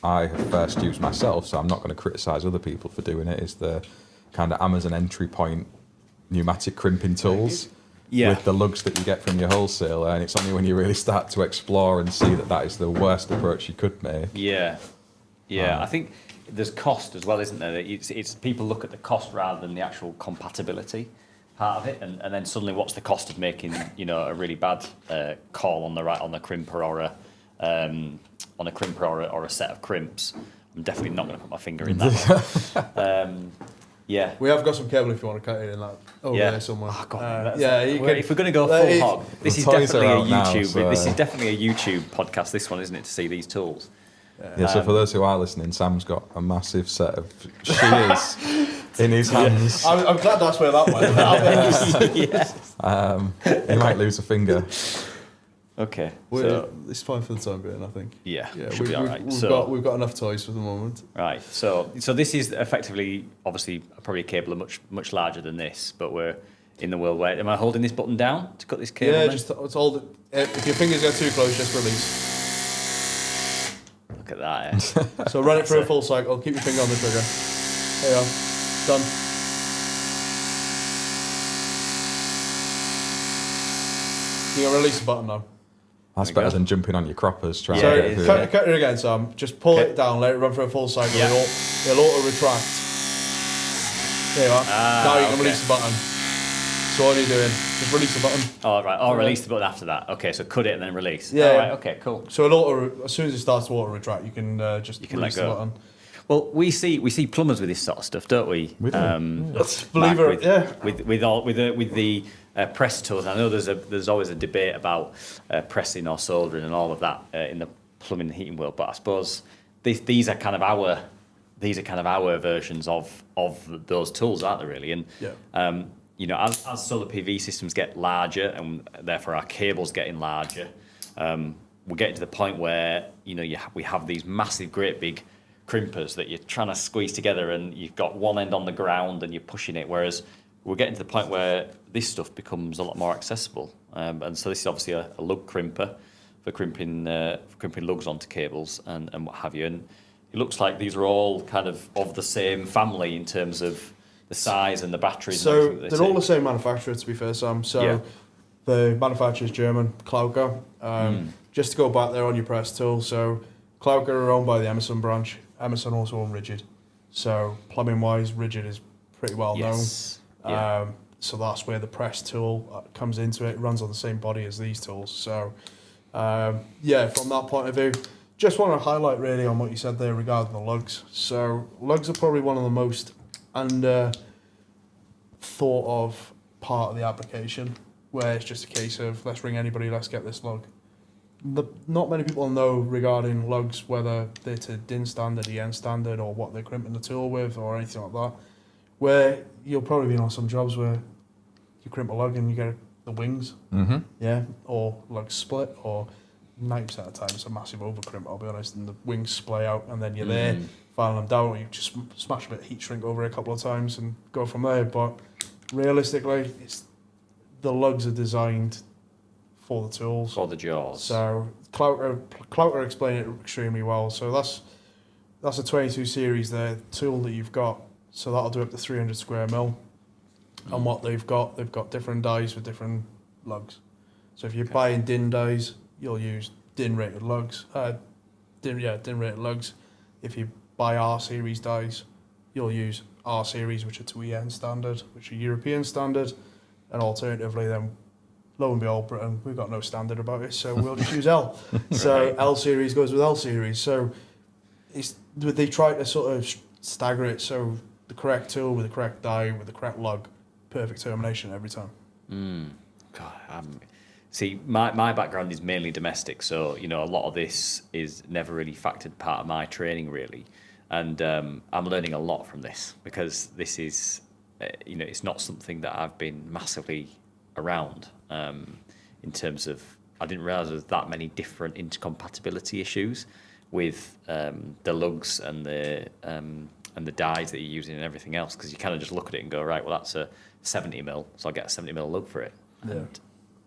I have first used myself, so I'm not going to criticise other people for doing it, is the kind of Amazon entry point pneumatic crimping tools. With the lugs that you get from your wholesaler, and it's only when you really start to explore and see that is the worst approach you could make. I think there's cost as well, isn't there? It's people look at the cost rather than the actual compatibility part of it, and then suddenly what's the cost of making a really bad call on the crimper or a set of crimps. I'm definitely not going to put my finger in that one. We have got some cable if you want to cut it in that over there somewhere. Oh, God, if we're going to go full hog, this is definitely a YouTube. Now, this is definitely a YouTube podcast. This one, isn't it? To see these tools. So for those who are listening, Sam's got a massive set of shears in his hands. I'm glad that's where that went. He might lose a finger. Okay, it's fine for the time being, I think. Should be all right. We've got enough toys for the moment. Right. So this is effectively, obviously, probably a cable much larger than this, but we're in the world where. Am I holding this button down to cut this cable? Yeah, just hold it. If your fingers get too close, just release. Look at that. So run it through a full cycle. Keep your finger on the trigger. There you go. Done. You can release the button now. That's better than jumping on your croppers trying So to get cut it again, Sam. Just pull it down, let it run through a full cycle. Yeah. It'll auto retract. There you are. Now you can release the button. So all you're doing, just release the button. Oh, right. Oh, release the button after that. Okay, so cut it and then release. Yeah. All right. Okay. Cool. So as soon as it starts to auto retract, you can just release the button. Well, we see plumbers with this sort of stuff, don't we? We do. Believe it, yeah. With the press tools. I know there's always a debate about pressing or soldering and all of that in the plumbing and heating world, but I suppose these are kind of our versions of those tools, aren't they? Really, and as solar PV systems get larger and therefore our cables getting larger, we're getting to the point where we have these massive, great big crimpers that you're trying to squeeze together, and you've got one end on the ground and you're pushing it, whereas we're getting to the point where this stuff becomes a lot more accessible. And so this is obviously a lug crimper for crimping lugs onto cables and what have you. And it looks like these are all kind of the same family in terms of the size and the batteries. So and they're all the same manufacturer, to be fair, Sam. So the manufacturer is German, Klauker. Just to go back there on your press tool, so Klauker are owned by the Emerson branch. Emerson also own Rigid. So plumbing-wise, Rigid is pretty well known. So that's where the press tool comes into it. It runs on the same body as these tools. So from that point of view, just want to highlight really on what you said there regarding the lugs. So lugs are probably one of the most thought of part of the application, where it's just a case of let's ring anybody, let's get this lug. Not many people know regarding lugs, whether they're to DIN standard, EN standard, or what they're crimping the tool with, or anything like that. Where you'll probably be on some jobs where you crimp a lug and you get the wings, or lug split, or 90% of the time it's a massive overcrimp, I'll be honest, and the wings splay out, and then you're there filing them down, or you just smash a bit of heat shrink over it a couple of times and go from there. But realistically, the lugs are designed for the tools. For the jaws. So Klauker explained it extremely well. So that's a 22 series there, tool that you've got. So that'll do up to 300 square mil. And what they've got different dies with different lugs. So if you're buying DIN dies, you'll use DIN rated lugs. DIN rated lugs. If you buy buy R series dies, you'll use R series, which are to EN standard, which are European standard, and alternatively then, lo and behold, Britain, we've got no standard about it, so we'll just use L. So Right. L series goes with L series. So they try to sort of stagger it so the correct tool with the correct die with the correct lug, perfect termination every time. God, see, my background is mainly domestic, so a lot of this is never really factored part of my training really, and I'm learning a lot from this because this is, it's not something that I've been massively around in terms of. I didn't realise there was that many different intercompatibility issues with the lugs and the dies that you're using and everything else, because you kind of just look at it and go, right, well that's a 70mm, so I'll get a 70mm lug for it.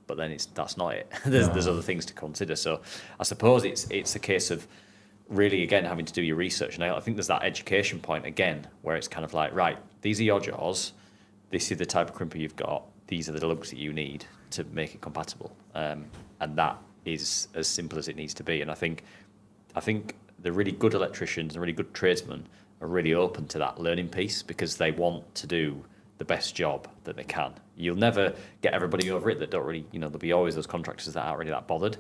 But then that's not it. There's other things to consider. So I suppose it's a case of really, again, having to do your research. And I think there's that education point again, where it's kind of like, right, these are your jaws, this is the type of crimper you've got, these are the lugs that you need to make it compatible. And that is as simple as it needs to be. And I think the really good electricians and really good tradesmen are really open to that learning piece because they want to do the best job that they can. You'll never get everybody over it that don't really, there'll be always those contractors that aren't really that bothered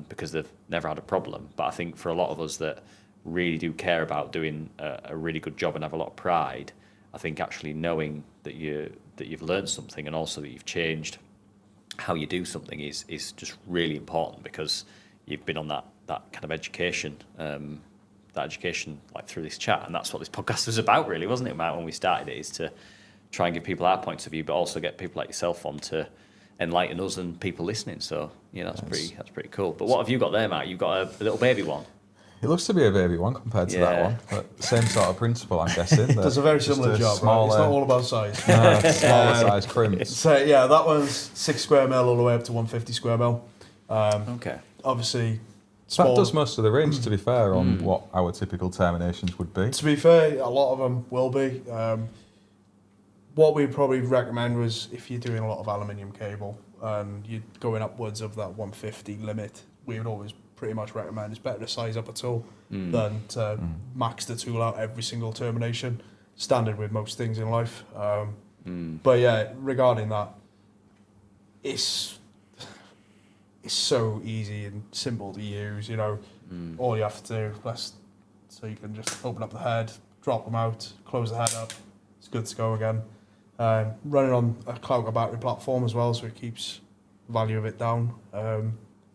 because they've never had a problem. But I think for a lot of us that really do care about doing a really good job and have a lot of pride, I think actually knowing that you've learned something and also that you've changed how you do something is just really important because you've been on that kind of education, like through this chat, and that's what this podcast was about, really, wasn't it, Matt? When we started it, is to try and give people our points of view, but also get people like yourself on to enlighten us and people listening. So that's pretty cool. But what have you got there, Matt? You've got a little baby one. It looks to be a baby one compared to that one, but same sort of principle, I'm guessing. Does a very similar job, right? It's not all about size. No, smaller size crimps. So yeah, that one's 6 square mil all the way up to 150 square mil. Okay. Obviously, small. That does most of the range, to be fair, on what our typical terminations would be. To be fair, a lot of them will be. What we'd probably recommend was if you're doing a lot of aluminium cable and you're going upwards of that 150 limit, we would always pretty much recommend it's better to size up a tool than to max the tool out every single termination. Standard with most things in life. But yeah, regarding that, it's so easy and simple to use. All you have to do, so you can just open up the head, drop them out, close the head up. It's good to go again. Running on a Clouter battery platform as well, so it keeps the value of it down.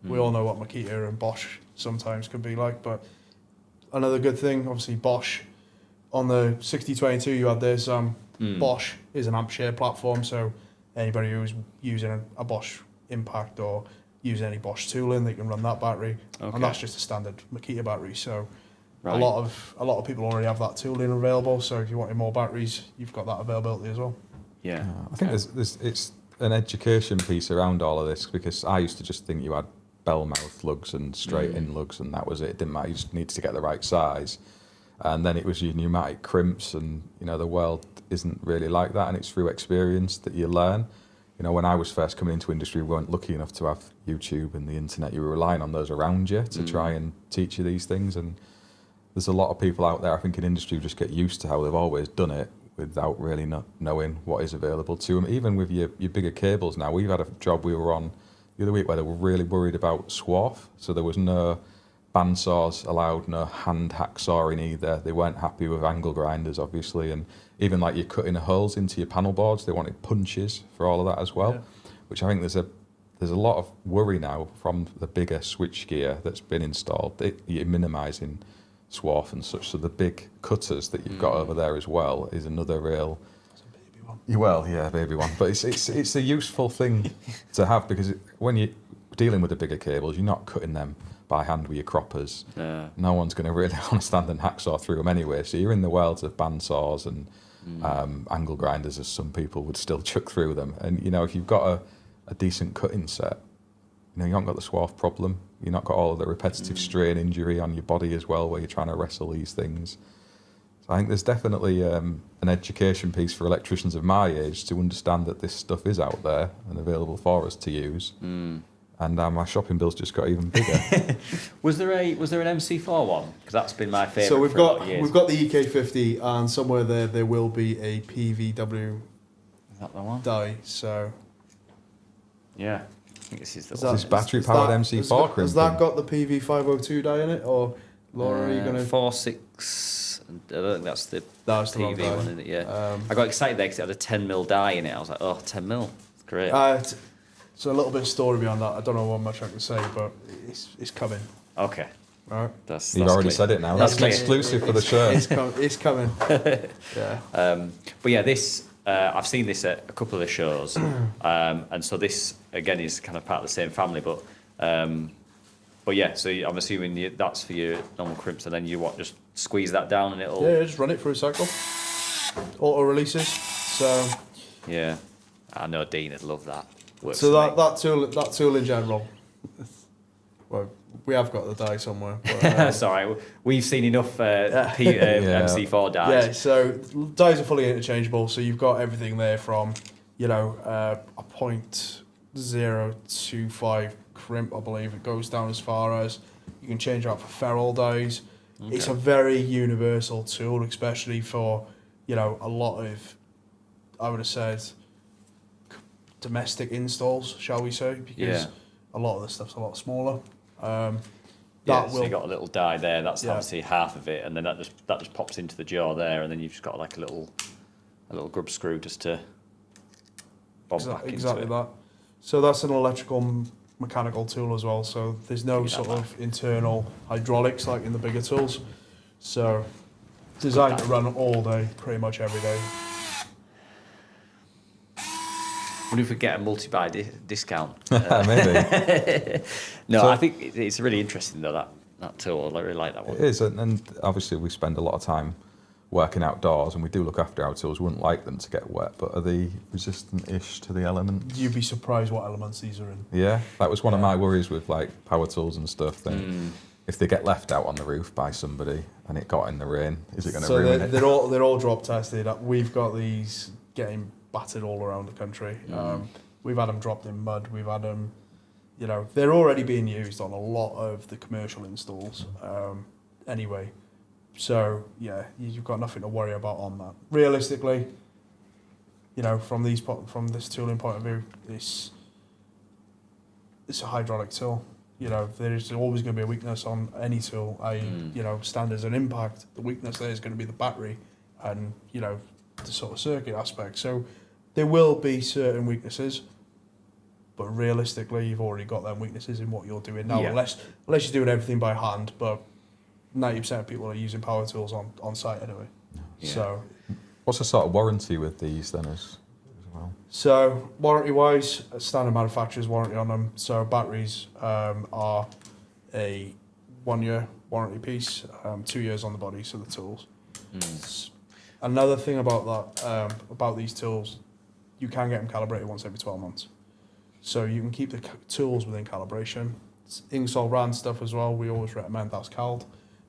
We all know what Makita and Bosch sometimes can be like, but another good thing, obviously Bosch, on the 6022 you had this, Bosch is an amp share platform, so anybody who's using a Bosch Impact or using any Bosch tooling, they can run that battery, and that's just a standard Makita battery, so a lot of people already have that tooling available, so if you wanted more batteries, you've got that availability as well. Yeah. I think it's an education piece around all of this, because I used to just think you had bell mouth lugs and straight in lugs and that was it. It didn't matter, you just needed to get the right size. And then it was your pneumatic crimps, and the world isn't really like that, and it's through experience that you learn. When I was first coming into industry, we weren't lucky enough to have YouTube and the internet. You were relying on those around you to try and teach you these things, and there's a lot of people out there, I think, in industry who just get used to how they've always done it without really not knowing what is available to them. Even with your bigger cables now, we've had a job we were on the other week where they were really worried about swath, so there was no bandsaws allowed, no hand hacksawing either. They weren't happy with angle grinders, obviously, and even like you're cutting holes into your panel boards, they wanted punches for all of that as well, which I think there's a lot of worry now from the bigger switchgear that's been installed. You're minimising swath and such, so the big cutters that you've got over there as well is another real. It's a baby one. Well, yeah, baby one, but it's a useful thing to have, because when you're dealing with the bigger cables, you're not cutting them by hand with your croppers. No one's going to really understand and hacksaw through them anyway, so you're in the worlds of bandsaws and angle grinders, as some people would still chuck through them. And if you've got a decent cutting set, you haven't got the swath problem. You've not got all of the repetitive strain injury on your body as well, where you're trying to wrestle these things. So I think there's definitely an education piece for electricians of my age to understand that this stuff is out there and available for us to use. and my shopping bills just got even bigger. Was there an MC4 one? Because that's been my favourite. So for a lot of years. we've got the EK50, and somewhere there will be a PVW Is that the one? die. So Yeah. I think this is the Is one. This battery-powered MC4 has that got the PV502 die in it, or Laura, are you gonna? 4.6. I don't think that's the That's the wrong PV die. one, isn't it? Yeah. I got excited there because it had a 10mm die in it. I was like, oh, 10mm. It's great. So a little bit of story behind that. I don't know what much I can say, but it's coming. Okay. Right. You've already said it now. That's an exclusive for the show. It's coming. Yeah. But yeah, this I've seen this at a couple of the shows, and so this again is kind of part of the same family. But yeah, so I'm assuming that's for your normal crimps, and then you just squeeze that down and it'll. Yeah, just run it through a cycle. Auto releases. So. Yeah, I know Dean would love that. Works So for me. that tool in general. Well, we have got the die somewhere. But, Sorry, we've seen enough MC4 dies. yeah, so dies are fully interchangeable. So you've got everything there from, a 0.025 crimp, I believe it goes down as far as you can change out for ferrule dies. Okay. It's a very universal tool, especially for, a lot of, I would have said, domestic installs, shall we say, because a lot of the stuff's a lot smaller. So you got a little die there. That's obviously half of it, and then that just pops into the jaw there, and then you've just got like a little grub screw just to bob back exactly into it. that. So that's an electrical mechanical tool as well. So there's no sort of internal hydraulics like in the bigger tools. So designed to run all day, pretty much every day. Wonder if we get a multi-buy discount. Maybe. No, I think it's really interesting though, that tool. I really like that one. It is, and obviously we spend a lot of time working outdoors, and we do look after our tools. We wouldn't like them to get wet, but are they resistant-ish to the elements? You'd be surprised what elements these are in. Yeah, that was one of my worries with like power tools and stuff. Then if they get left out on the roof by somebody and it got in the rain, is it going to ruin it? They're all drop tested. We've got these getting battered all around the country. We've had them dropped in mud. We've had them, they're already being used on a lot of the commercial installs anyway. So, yeah, you've got nothing to worry about on that. Realistically, from this tooling point of view, it's a hydraulic tool. There's always going to be a weakness on any tool. Standards and impact. The weakness there is going to be the battery and, the sort of circuit aspect. So there will be certain weaknesses, but realistically, you've already got them weaknesses in what you're doing now, unless you're doing everything by hand. But 90% of people are using power tools on site anyway. Yeah. So, what's the sort of warranty with these then as well? So warranty-wise, standard manufacturer's warranty on them. So batteries are a 1 year warranty piece, 2 years on the body, so the tools. Another thing about that, about these tools, you can get them calibrated once every 12 months. So you can keep the tools within calibration. Ingersoll Rand stuff as well, we always recommend that's called.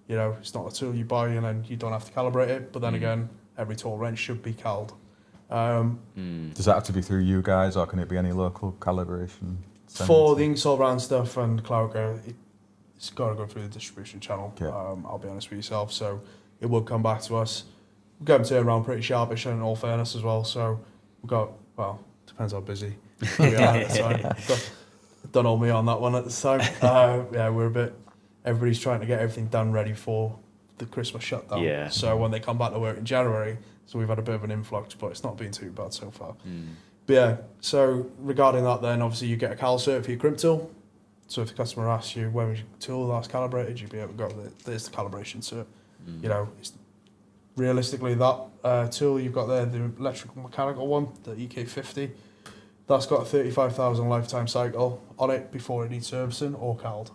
It's not a tool you buy and then you don't have to calibrate it, but then again, every tool wrench should be called. Does that have to be through you guys, or can it be any local calibration centre? For the Ingersoll Rand stuff and Clouder, it's got to go through the distribution channel, I'll be honest with yourself. So it will come back to us. We've got them turned around pretty sharpish in all fairness as well. So we've got, depends how busy we are at the time. Don't hold me on that one at the time. We're everybody's trying to get everything done ready for the Christmas shutdown. Yeah. So when they come back to work in January, so we've had a bit of an influx, but it's not been too bad so far. But yeah, so regarding that then, obviously you get a cal cert for your crimp tool. So if the customer asks you when was your tool last calibrated, you'd be able to go, there's the calibration cert. It's realistically that tool you've got there, the electrical mechanical one, the EK50, that's got a 35,000 lifetime cycle on it before it needs servicing or called.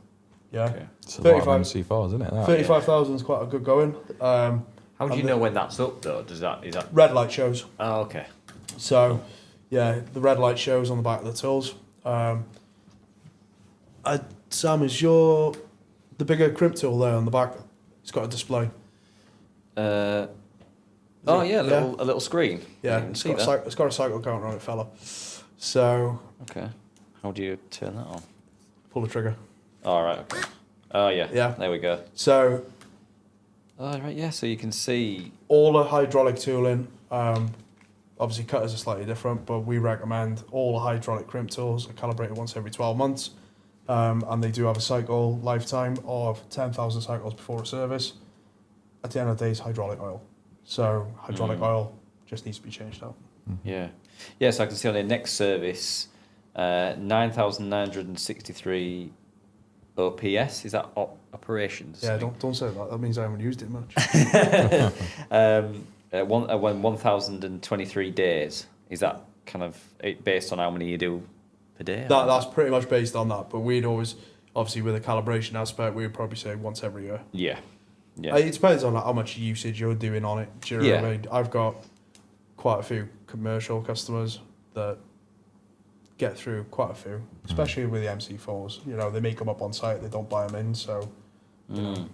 Yeah. Okay. It's a lot of MC4s, isn't it? 35,000 is quite a good going. How do you know when that's up though? Is that red light shows? Oh, okay. So, yeah, the red light shows on the back of the tools. Sam, is the bigger crimp tool there on the back? It's got a display. A little screen. Yeah, it's got a cycle counter on it, fella. So. Okay. How do you turn that on? pull the trigger. All right. Okay. Oh yeah. Yeah. There we go. So Oh right. Yeah. So you can see. all the hydraulic tooling, obviously cutters are slightly different, but we recommend all the hydraulic crimp tools are calibrated once every 12 months. And they do have a cycle lifetime of 10,000 cycles before a service. At the end of the day, it's hydraulic oil. So hydraulic oil just needs to be changed out. Yeah. Yeah. So I can see on the next service, 9,963 OPS. Is that operations? Yeah, don't say that. That means I haven't used it much. 1,023 days. Is that kind of based on how many you do per day? That's pretty much based on that. But we'd always, obviously with the calibration aspect, we would probably say once every year. Yeah. Yeah. It depends on how much usage you're doing on it. Do you know what I mean? I've got quite a few commercial customers that get through quite a few, especially with the MC4s. You know, they make them up on site, they don't buy them in, so. You know.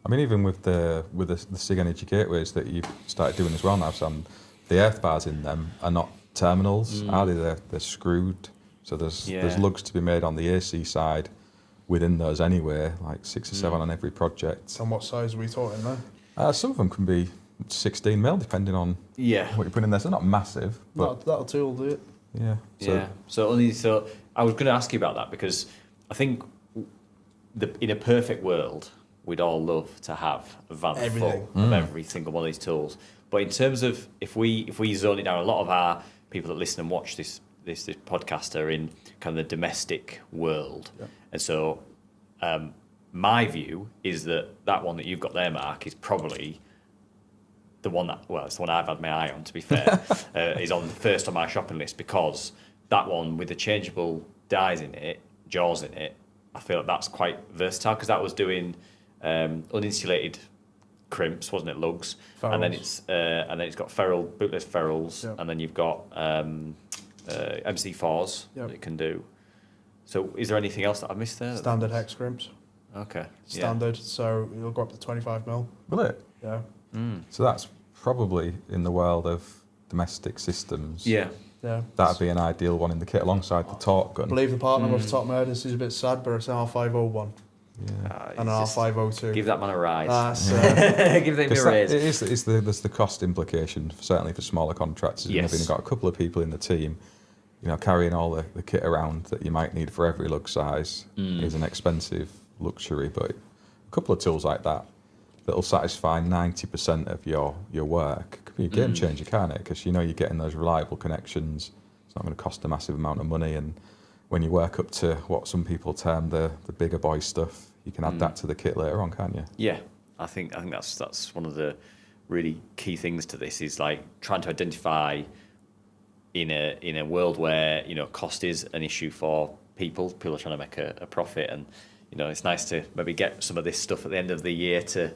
I mean, even with the SIG Energy gateways that you've started doing as well now, Sam, the earth bars in them are not terminals, are they? They're screwed. So there's lugs to be made on the AC side within those anyway, like 6 or 7 on every project. And what size are we talking there? Some of them can be 16 mil, depending on what you put in there. So they're not massive, but That'll tool do it. yeah. So I was going to ask you about that because I think in a perfect world, we'd all love to have a van full of every single one of these tools. But in terms of if we zone it down, a lot of our people that listen and watch this podcast are in kind of the domestic world, and so my view is that one that you've got there, Mark, is probably the one it's the one I've had my eye on, to be fair, is on first on my shopping list, because that one with the changeable dies in it, jaws in it, I feel like that's quite versatile, because that was doing uninsulated crimps, wasn't it, lugs, Ferrules. and then it's got bootless ferrules, and then you've got MC4s that it can do. So is there anything else that I missed there? Standard hex crimps. Okay. Standard, so it'll go up to 25 mil. Will it? Yeah. So that's probably in the world of domestic systems. Yeah. That'd be an ideal one in the kit alongside the torque gun. I believe the partner off the top of my head, this is a bit sad, but it's an R501 Yeah. and an R502. Give that man a rise. Give them a 'Cause raise. there's the cost implication, certainly for smaller contractors. Yes. You've got a couple of people in the team, carrying all the kit around that you might need for every lug size is an expensive luxury. But a couple of tools like that'll satisfy 90% of your work could be a game changer, can't it? Because you're getting those reliable connections. It's not going to cost a massive amount of money, and when you work up to what some people term the bigger boy stuff, you can add that to the kit later on, can't you? Yeah, I think that's one of the really key things to this, is like trying to identify in a world where cost is an issue for people are trying to make a profit, and it's nice to maybe get some of this stuff at the end of the year to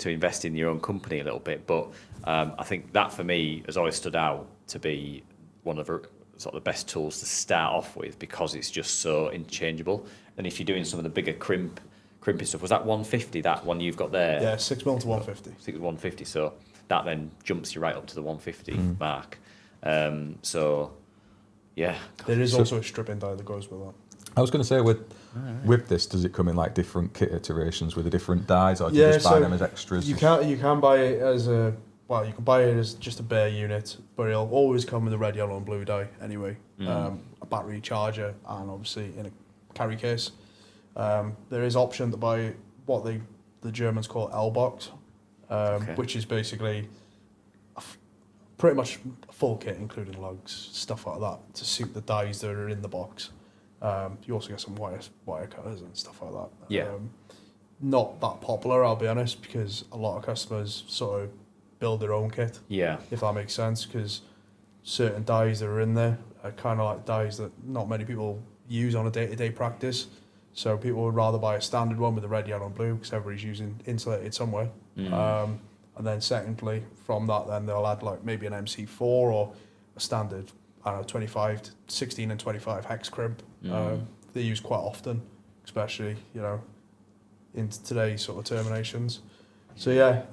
invest in your own company a little bit. But I think that for me has always stood out to be one of the sort of the best tools to start off with, because it's just so interchangeable. And if you're doing some of the bigger crimpy stuff, was that 150, that one you've got there? Yeah, 6 mil to 150. 6 to 150, so that then jumps you right up to the 150 mark. So, yeah. There is also a stripping die that goes with that. I was going to say, with this, does it come in like different kit iterations with the different dies, or do you just buy them as extras? You can buy it as you can buy it as just a bare unit, but it'll always come with a red, yellow, and blue die anyway. A battery charger, and obviously in a carry case. There is option to buy what the Germans call L-box, which is basically pretty much a full kit, including lugs, stuff like that, to suit the dies that are in the box. You also get some wire cutters and stuff like that. Yeah. Not that popular, I'll be honest, because a lot of customers sort of build their own kit. Yeah. If that makes sense, because certain dies that are in there are kind of like dies that not many people use on a day-to-day practice. So people would rather buy a standard one with the red, yellow, and blue, because everybody's using insulated somewhere. And then secondly, from that, then they'll add like maybe an MC4 or a standard, 16 and 25 hex crimp. They use quite often, especially in today's sort of terminations. So yeah,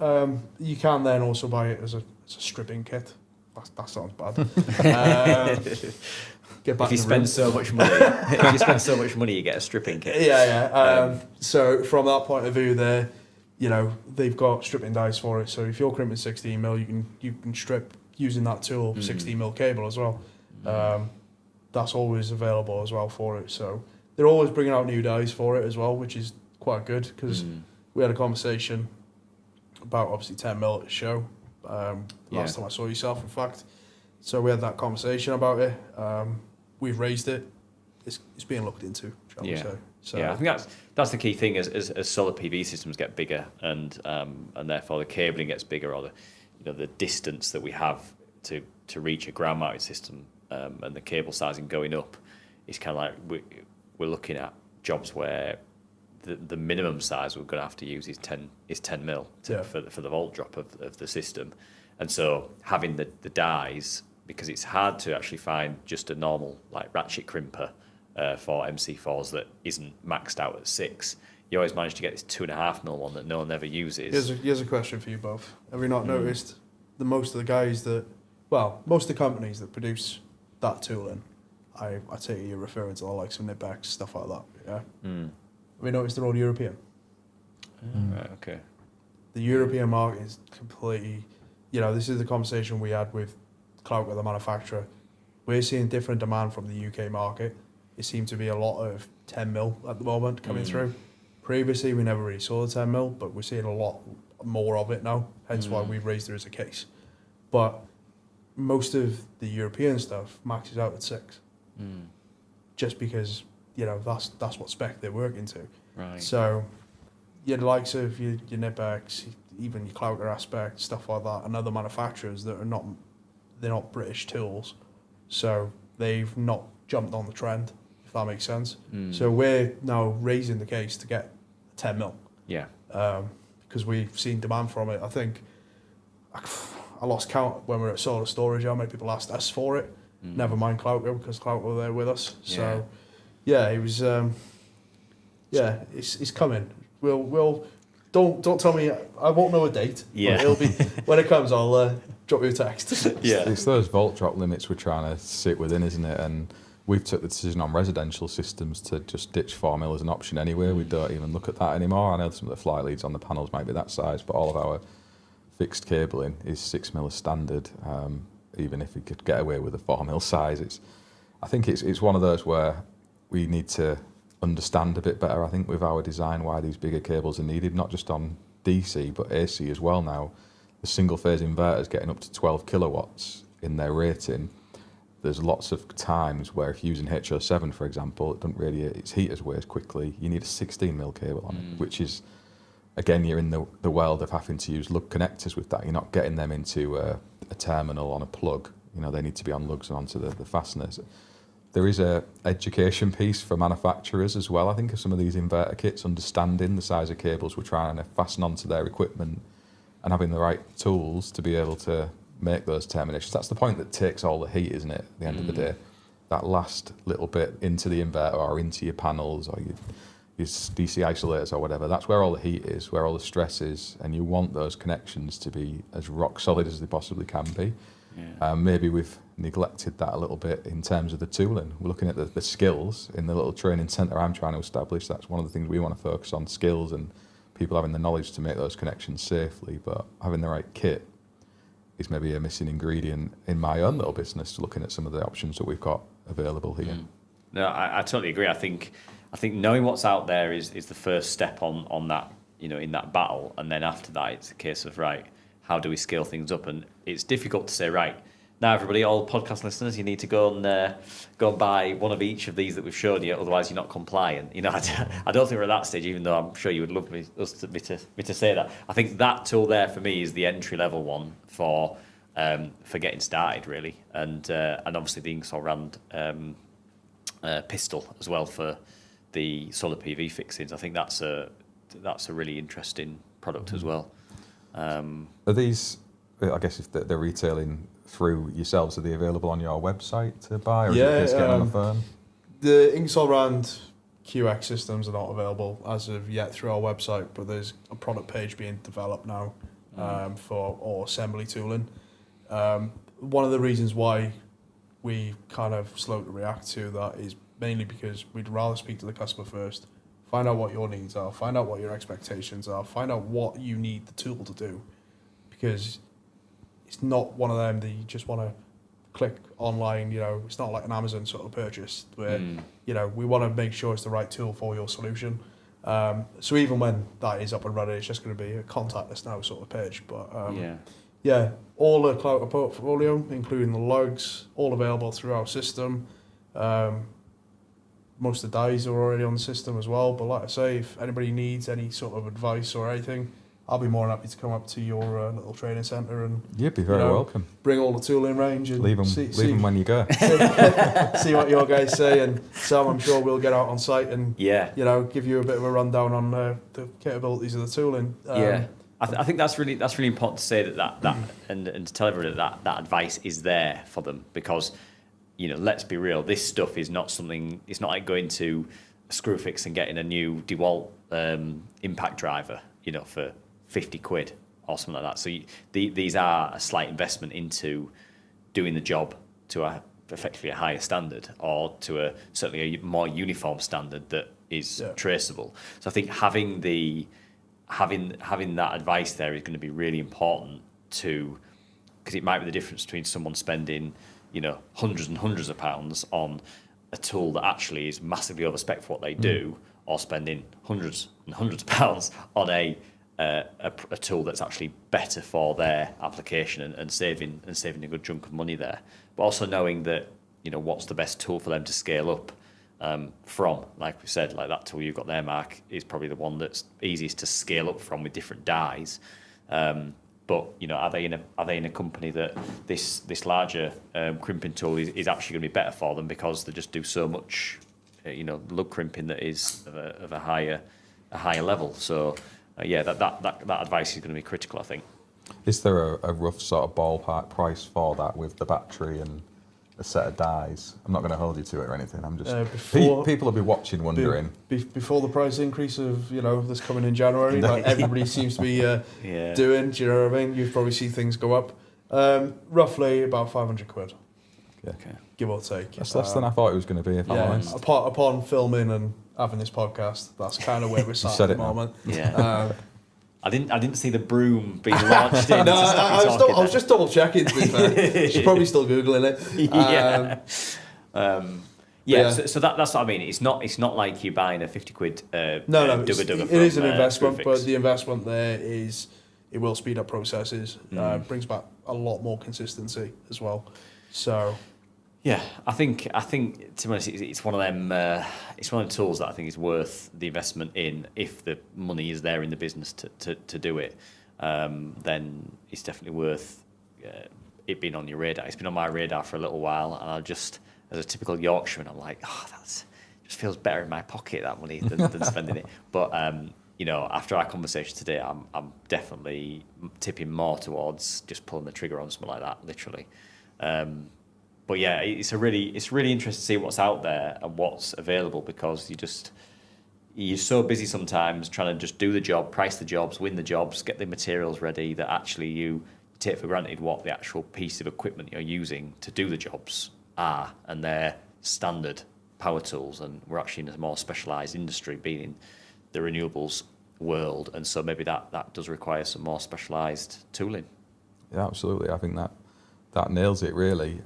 you can then also buy it as a stripping kit. That sounds bad. get back If you in the room. spend so much money, if you spend so much money, you get a stripping kit. Yeah. So from that point of view, there, they've got stripping dies for it. So if you're crimping 16 mil, you can strip using that tool 16 mil cable as well. That's always available as well for it. So they're always bringing out new dies for it as well, which is quite good because we had a conversation about obviously 10 mil at the show. Last time I saw yourself, in fact. So we had that conversation about it. We've raised it. It's being looked into, shall we say. So I think that's the key thing as solar PV systems get bigger and therefore the cabling gets bigger, or the distance that we have to reach a ground mounted system and the cable sizing going up is kind of like we're looking at jobs where the minimum size we're going to have to use is 10 mil for the volt drop of the system, and so having the dies, because it's hard to actually find just a normal like ratchet crimper for MC4s that isn't maxed out at 6. You always manage to get this 2.5 mil one that no one ever uses. Here's a question for you both. Have you not noticed most of the companies that produce that tooling, I take it you're referring to the likes of Nipex, stuff like that, yeah? Have you noticed they're all European? Right, okay. The European market is completely, this is the conversation we had with Clout, with the manufacturer. We're seeing different demand from the UK market. It seemed to be a lot of 10 mil at the moment coming through. Previously, we never really saw the 10 mil, but we're seeing a lot more of it now, hence why we've raised it as a case. But most of the European stuff maxes out at 6. Just because, that's what spec they're working to. Right. So, the likes of your Nipex, even your Clouter Aspect, stuff like that, and other manufacturers that they're not British tools, so they've not jumped on the trend, if that makes sense. So we're now raising the case to get 10 mil. Yeah. Because we've seen demand from it. I think I lost count when we were at Solar Storage how many people asked us for it. Never mind Clouter, because Clouter were there with us. So it was it's coming. We'll don't tell me, I won't know a date. Yeah. It'll be when it comes, I'll drop you a text. It's those volt drop limits we're trying to sit within, isn't it? And we've took the decision on residential systems to just ditch 4 mil as an option anyway. We don't even look at that anymore. I know some of the fly leads on the panels might be that size, but all of our fixed cabling is 6 mil as standard. Even if we could get away with a 4 mil size, I think it's one of those where we need to understand a bit better, I think, with our design, why these bigger cables are needed, not just on DC but AC as well now. The single phase inverters getting up to 12 kilowatts in their rating. There's lots of times where if you're using HO7, for example, its heaters wear quickly. You need a 16 mil cable on it, which is, again, you're in the world of having to use lug connectors with that. You're not getting them into a terminal on a plug. They need to be on lugs and onto the fasteners. There is a education piece for manufacturers as well, I think, of some of these inverter kits, understanding the size of cables we're trying to fasten onto their equipment and having the right tools to be able to make those terminations. That's the point that takes all the heat, isn't it, at the end of the day? That last little bit into the inverter or into your panels or your DC isolators or whatever, that's where all the heat is, where all the stress is, and you want those connections to be as rock solid as they possibly can be. Maybe we've neglected that a little bit in terms of the tooling. We're looking at the skills in the little training centre I'm trying to establish. That's one of the things we want to focus on, skills and people having the knowledge to make those connections safely, but having the right kit is maybe a missing ingredient in my own little business, looking at some of the options that we've got available here. No, I totally agree. I think knowing what's out there is the first step on that, in that battle, and then after that it's a case of, right, how do we scale things up? And it's difficult to say, right, now everybody, all podcast listeners, you need to go and buy one of each of these that we've showed you, otherwise you're not compliant. I don't think we're at that stage, even though I'm sure you would love me to say that. I think that tool there for me is the entry level one for getting started, really, and obviously the Ingersoll Rand pistol as well for the solar PV fixings. I think that's a really interesting product as well. Are these, I guess, if they're retailing through yourselves, are they available on your website to buy, or is it a case of getting on the phone? The Ingersoll Rand QX systems are not available as of yet through our website, but there's a product page being developed now for all assembly tooling. One of the reasons why we kind of slow to react to that is mainly because we'd rather speak to the customer first, find out what your needs are, find out what your expectations are, find out what you need the tool to do, because it's not one of them that you just want to click online, you know, it's not like an Amazon sort of purchase where, you know, we want to make sure it's the right tool for your solution. So even when that is up and running, it's just going to be a contact us now sort of page. But yeah, all the cloud portfolio, including the lugs, all available through our system. Most of the dies are already on the system as well. But like I say, if anybody needs any sort of advice or anything, I'll be more than happy to come up to your little training centre and you'd be very welcome. Bring all the tool in range and leave them when you go. See what your guys say, and Sam, I'm sure we'll get out on site and you know, give you a bit of a rundown on the capabilities of the tooling. I think that's really important to say that and to tell everybody that advice is there for them, because, you know, let's be real, this stuff is not something. It's not like going to Screwfix and getting a new DeWalt impact driver, you know, for 50 quid or something like that. So these are a slight investment into doing the job to effectively a higher standard, or to certainly a more uniform standard that is traceable. So I think having that advice there is going to be really important because it might be the difference between someone spending, you know, hundreds and hundreds of pounds on a tool that actually is massively overspec for what they do, or spending hundreds and hundreds of pounds on a tool that's actually better for their application and saving a good chunk of money there. But also knowing that, you know, what's the best tool for them to scale up from. Like we said, like that tool you've got there, Mark, is probably the one that's easiest to scale up from with different dies. But, you know, are they in a company that this larger crimping tool is actually going to be better for them, because they just do so much, you know, lug crimping that is of a higher level. So that advice is going to be critical, I think. Is there a rough sort of ballpark price for that with the battery and a set of dies? I'm not going to hold you to it or anything. I'm just people will be watching, wondering. Before the price increase of, you know, this coming in January, like everybody seems to be doing. Do you know what I mean? You've probably seen things go up. Roughly about 500 quid. Okay. Give or take. That's less than I thought it was going to be, if I'm honest. Upon filming and having this podcast, that's kind of where we're sat at the moment. Yeah. I didn't see the broom being launched in. No, I was just double checking, to be fair. She's probably still Googling it. So that's what I mean. It's not like you're buying a 50 quid no, it is an investment, but the investment there is, it will speed up processes, brings back a lot more consistency as well. So yeah, I think to be honest, it's one of them. It's one of the tools that I think is worth the investment in. If the money is there in the business to do it, then it's definitely worth it being on your radar. It's been on my radar for a little while, and I just, as a typical Yorkshireman, I'm like, that just feels better in my pocket, that money, than spending it. But you know, after our conversation today, I'm definitely tipping more towards just pulling the trigger on something like that, literally. But yeah, it's really interesting to see what's out there and what's available, because you're so busy sometimes trying to just do the job, price the jobs, win the jobs, get the materials ready, that actually you take for granted what the actual piece of equipment you're using to do the jobs are, and they're standard power tools. And we're actually in a more specialised industry, being in the renewables world, and so maybe that does require some more specialised tooling. Yeah, absolutely. I think that nails it, really.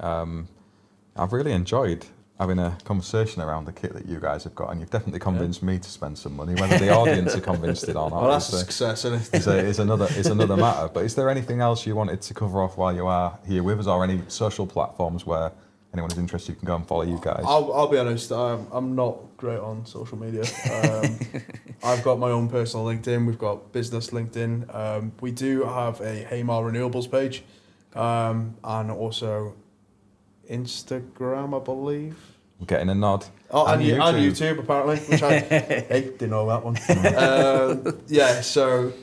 I've really enjoyed having a conversation around the kit that you guys have got, and you've definitely convinced me to spend some money. Whether the audience are convinced it or not, well, that's a success, isn't it? is another matter. But is there anything else you wanted to cover off while you are here with us, or any social platforms where anyone is interested can go and follow you guys? I'll be honest, I'm not great on social media. I've got my own personal LinkedIn. We've got business LinkedIn. We do have a Heamar Renewables page. And also Instagram, I believe. I'm getting a nod. Oh, and YouTube apparently, which I didn't know that one. So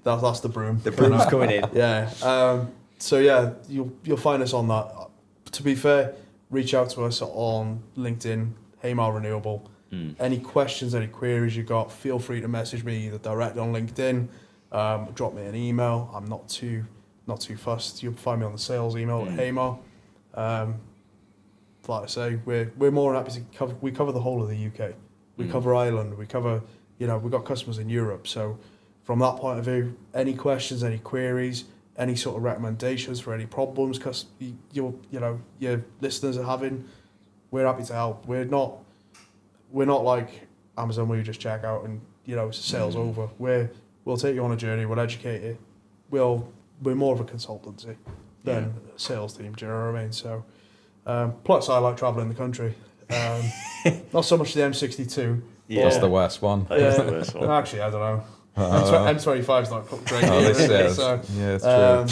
that's the broom. The broom's coming in. Yeah. So yeah, you'll find us on that. To be fair, reach out to us on LinkedIn, Heamar Renewable. Any questions, any queries you got, feel free to message me either direct on LinkedIn, drop me an email. I'm not too fussed. You'll find me on the sales email at Heamar. Like I say, we're more than happy to cover. We cover the whole of the UK. We cover Ireland. We cover, we've got customers in Europe. So from that point of view, any questions, any queries, any sort of recommendations for any problems, your listeners are having, we're happy to help. We're not like Amazon where you just check out and sales over. We'll take you on a journey. We'll educate you. We're more of a consultancy than a sales team. Do you know what I mean? So. Plus, I like travelling the country. Not so much the M62. That's the worst one. That's the worst one. Actually, I don't know. M25 is not great. It's true.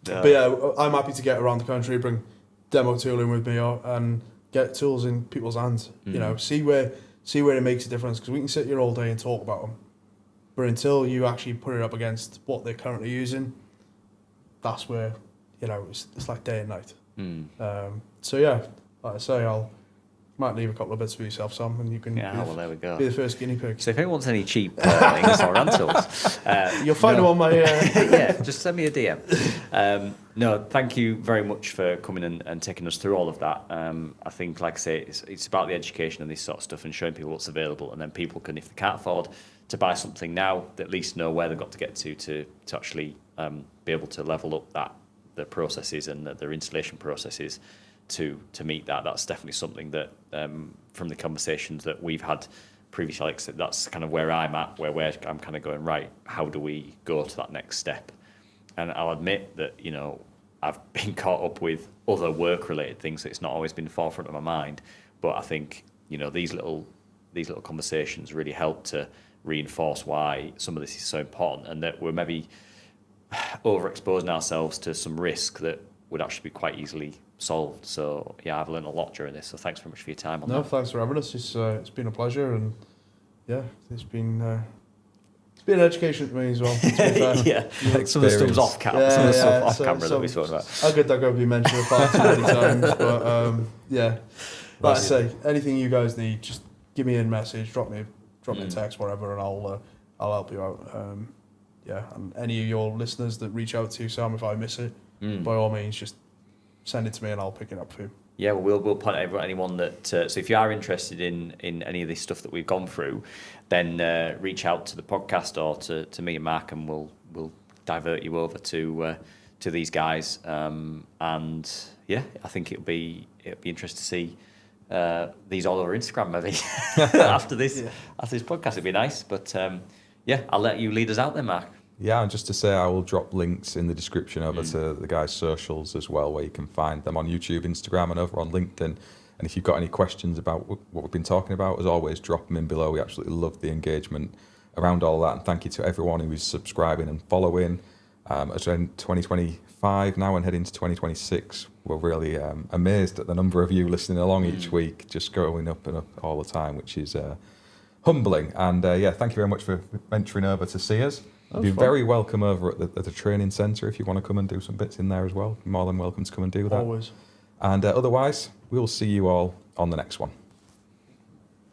But yeah, I'm happy to get around the country, bring demo tooling with me, and get tools in people's hands. See where it makes a difference. Because we can sit here all day and talk about them, but until you actually put it up against what they're currently using, that's where it's like day and night. So yeah, like I say, might leave a couple of bits for yourself, Sam, and you can there we go. Be the first guinea pig. So if anyone wants any cheap things or rentals, you'll find them on my... just send me a DM. No, thank you very much for coming and taking us through all of that. I think, like I say, it's about the education and this sort of stuff and showing people what's available, and then people can, if they can't afford to buy something now, they at least know where they've got to get to actually be able to level up the processes and their installation processes to meet that. That's definitely something that from the conversations that we've had previously, like I said, that's kind of where I'm at, where I'm kind of going, right, how do we go to that next step? And I'll admit that, I've been caught up with other work-related things, so it's not always been forefront of my mind. But I think, these little conversations really help to reinforce why some of this is so important, and that we're maybe overexposing ourselves to some risk that would actually be quite easily solved. So yeah, I've learned a lot during this. So thanks very much for your time on that. No, thanks for having us. It's been a pleasure, and yeah, it's been an education to me as well. Yeah, some of the stuff's off camera. Some of the stuff off camera that we talked about. How good that going to be mentioned far too many times, but yeah. Like I say, anything you guys need, just give me a message, drop me a text, whatever, and I'll help you out. And any of your listeners that reach out to Sam, if I miss it, by all means, just send it to me and I'll pick it up for you. Yeah, we'll point out anyone that. So if you are interested in any of this stuff that we've gone through, then reach out to the podcast or to me and Mark, and we'll divert you over to these guys. And yeah, I think it'll be interesting to see these all over Instagram maybe after this podcast. It'd be nice, but I'll let you lead us out then, Mark. Yeah, and just to say, I will drop links in the description over to the guys' socials as well, where you can find them on YouTube, Instagram, and over on LinkedIn. And if you've got any questions about what we've been talking about, as always, drop them in below. We absolutely love the engagement around all that. And thank you to everyone who is subscribing and following. As we're in 2025 now and heading into 2026, we're really amazed at the number of you listening along each week, just going up and up all the time, which is humbling. And thank you very much for venturing over to see us. You'd be very welcome over at the training centre if you want to come and do some bits in there as well. More than welcome to come and do that. Always. And otherwise, we'll see you all on the next one.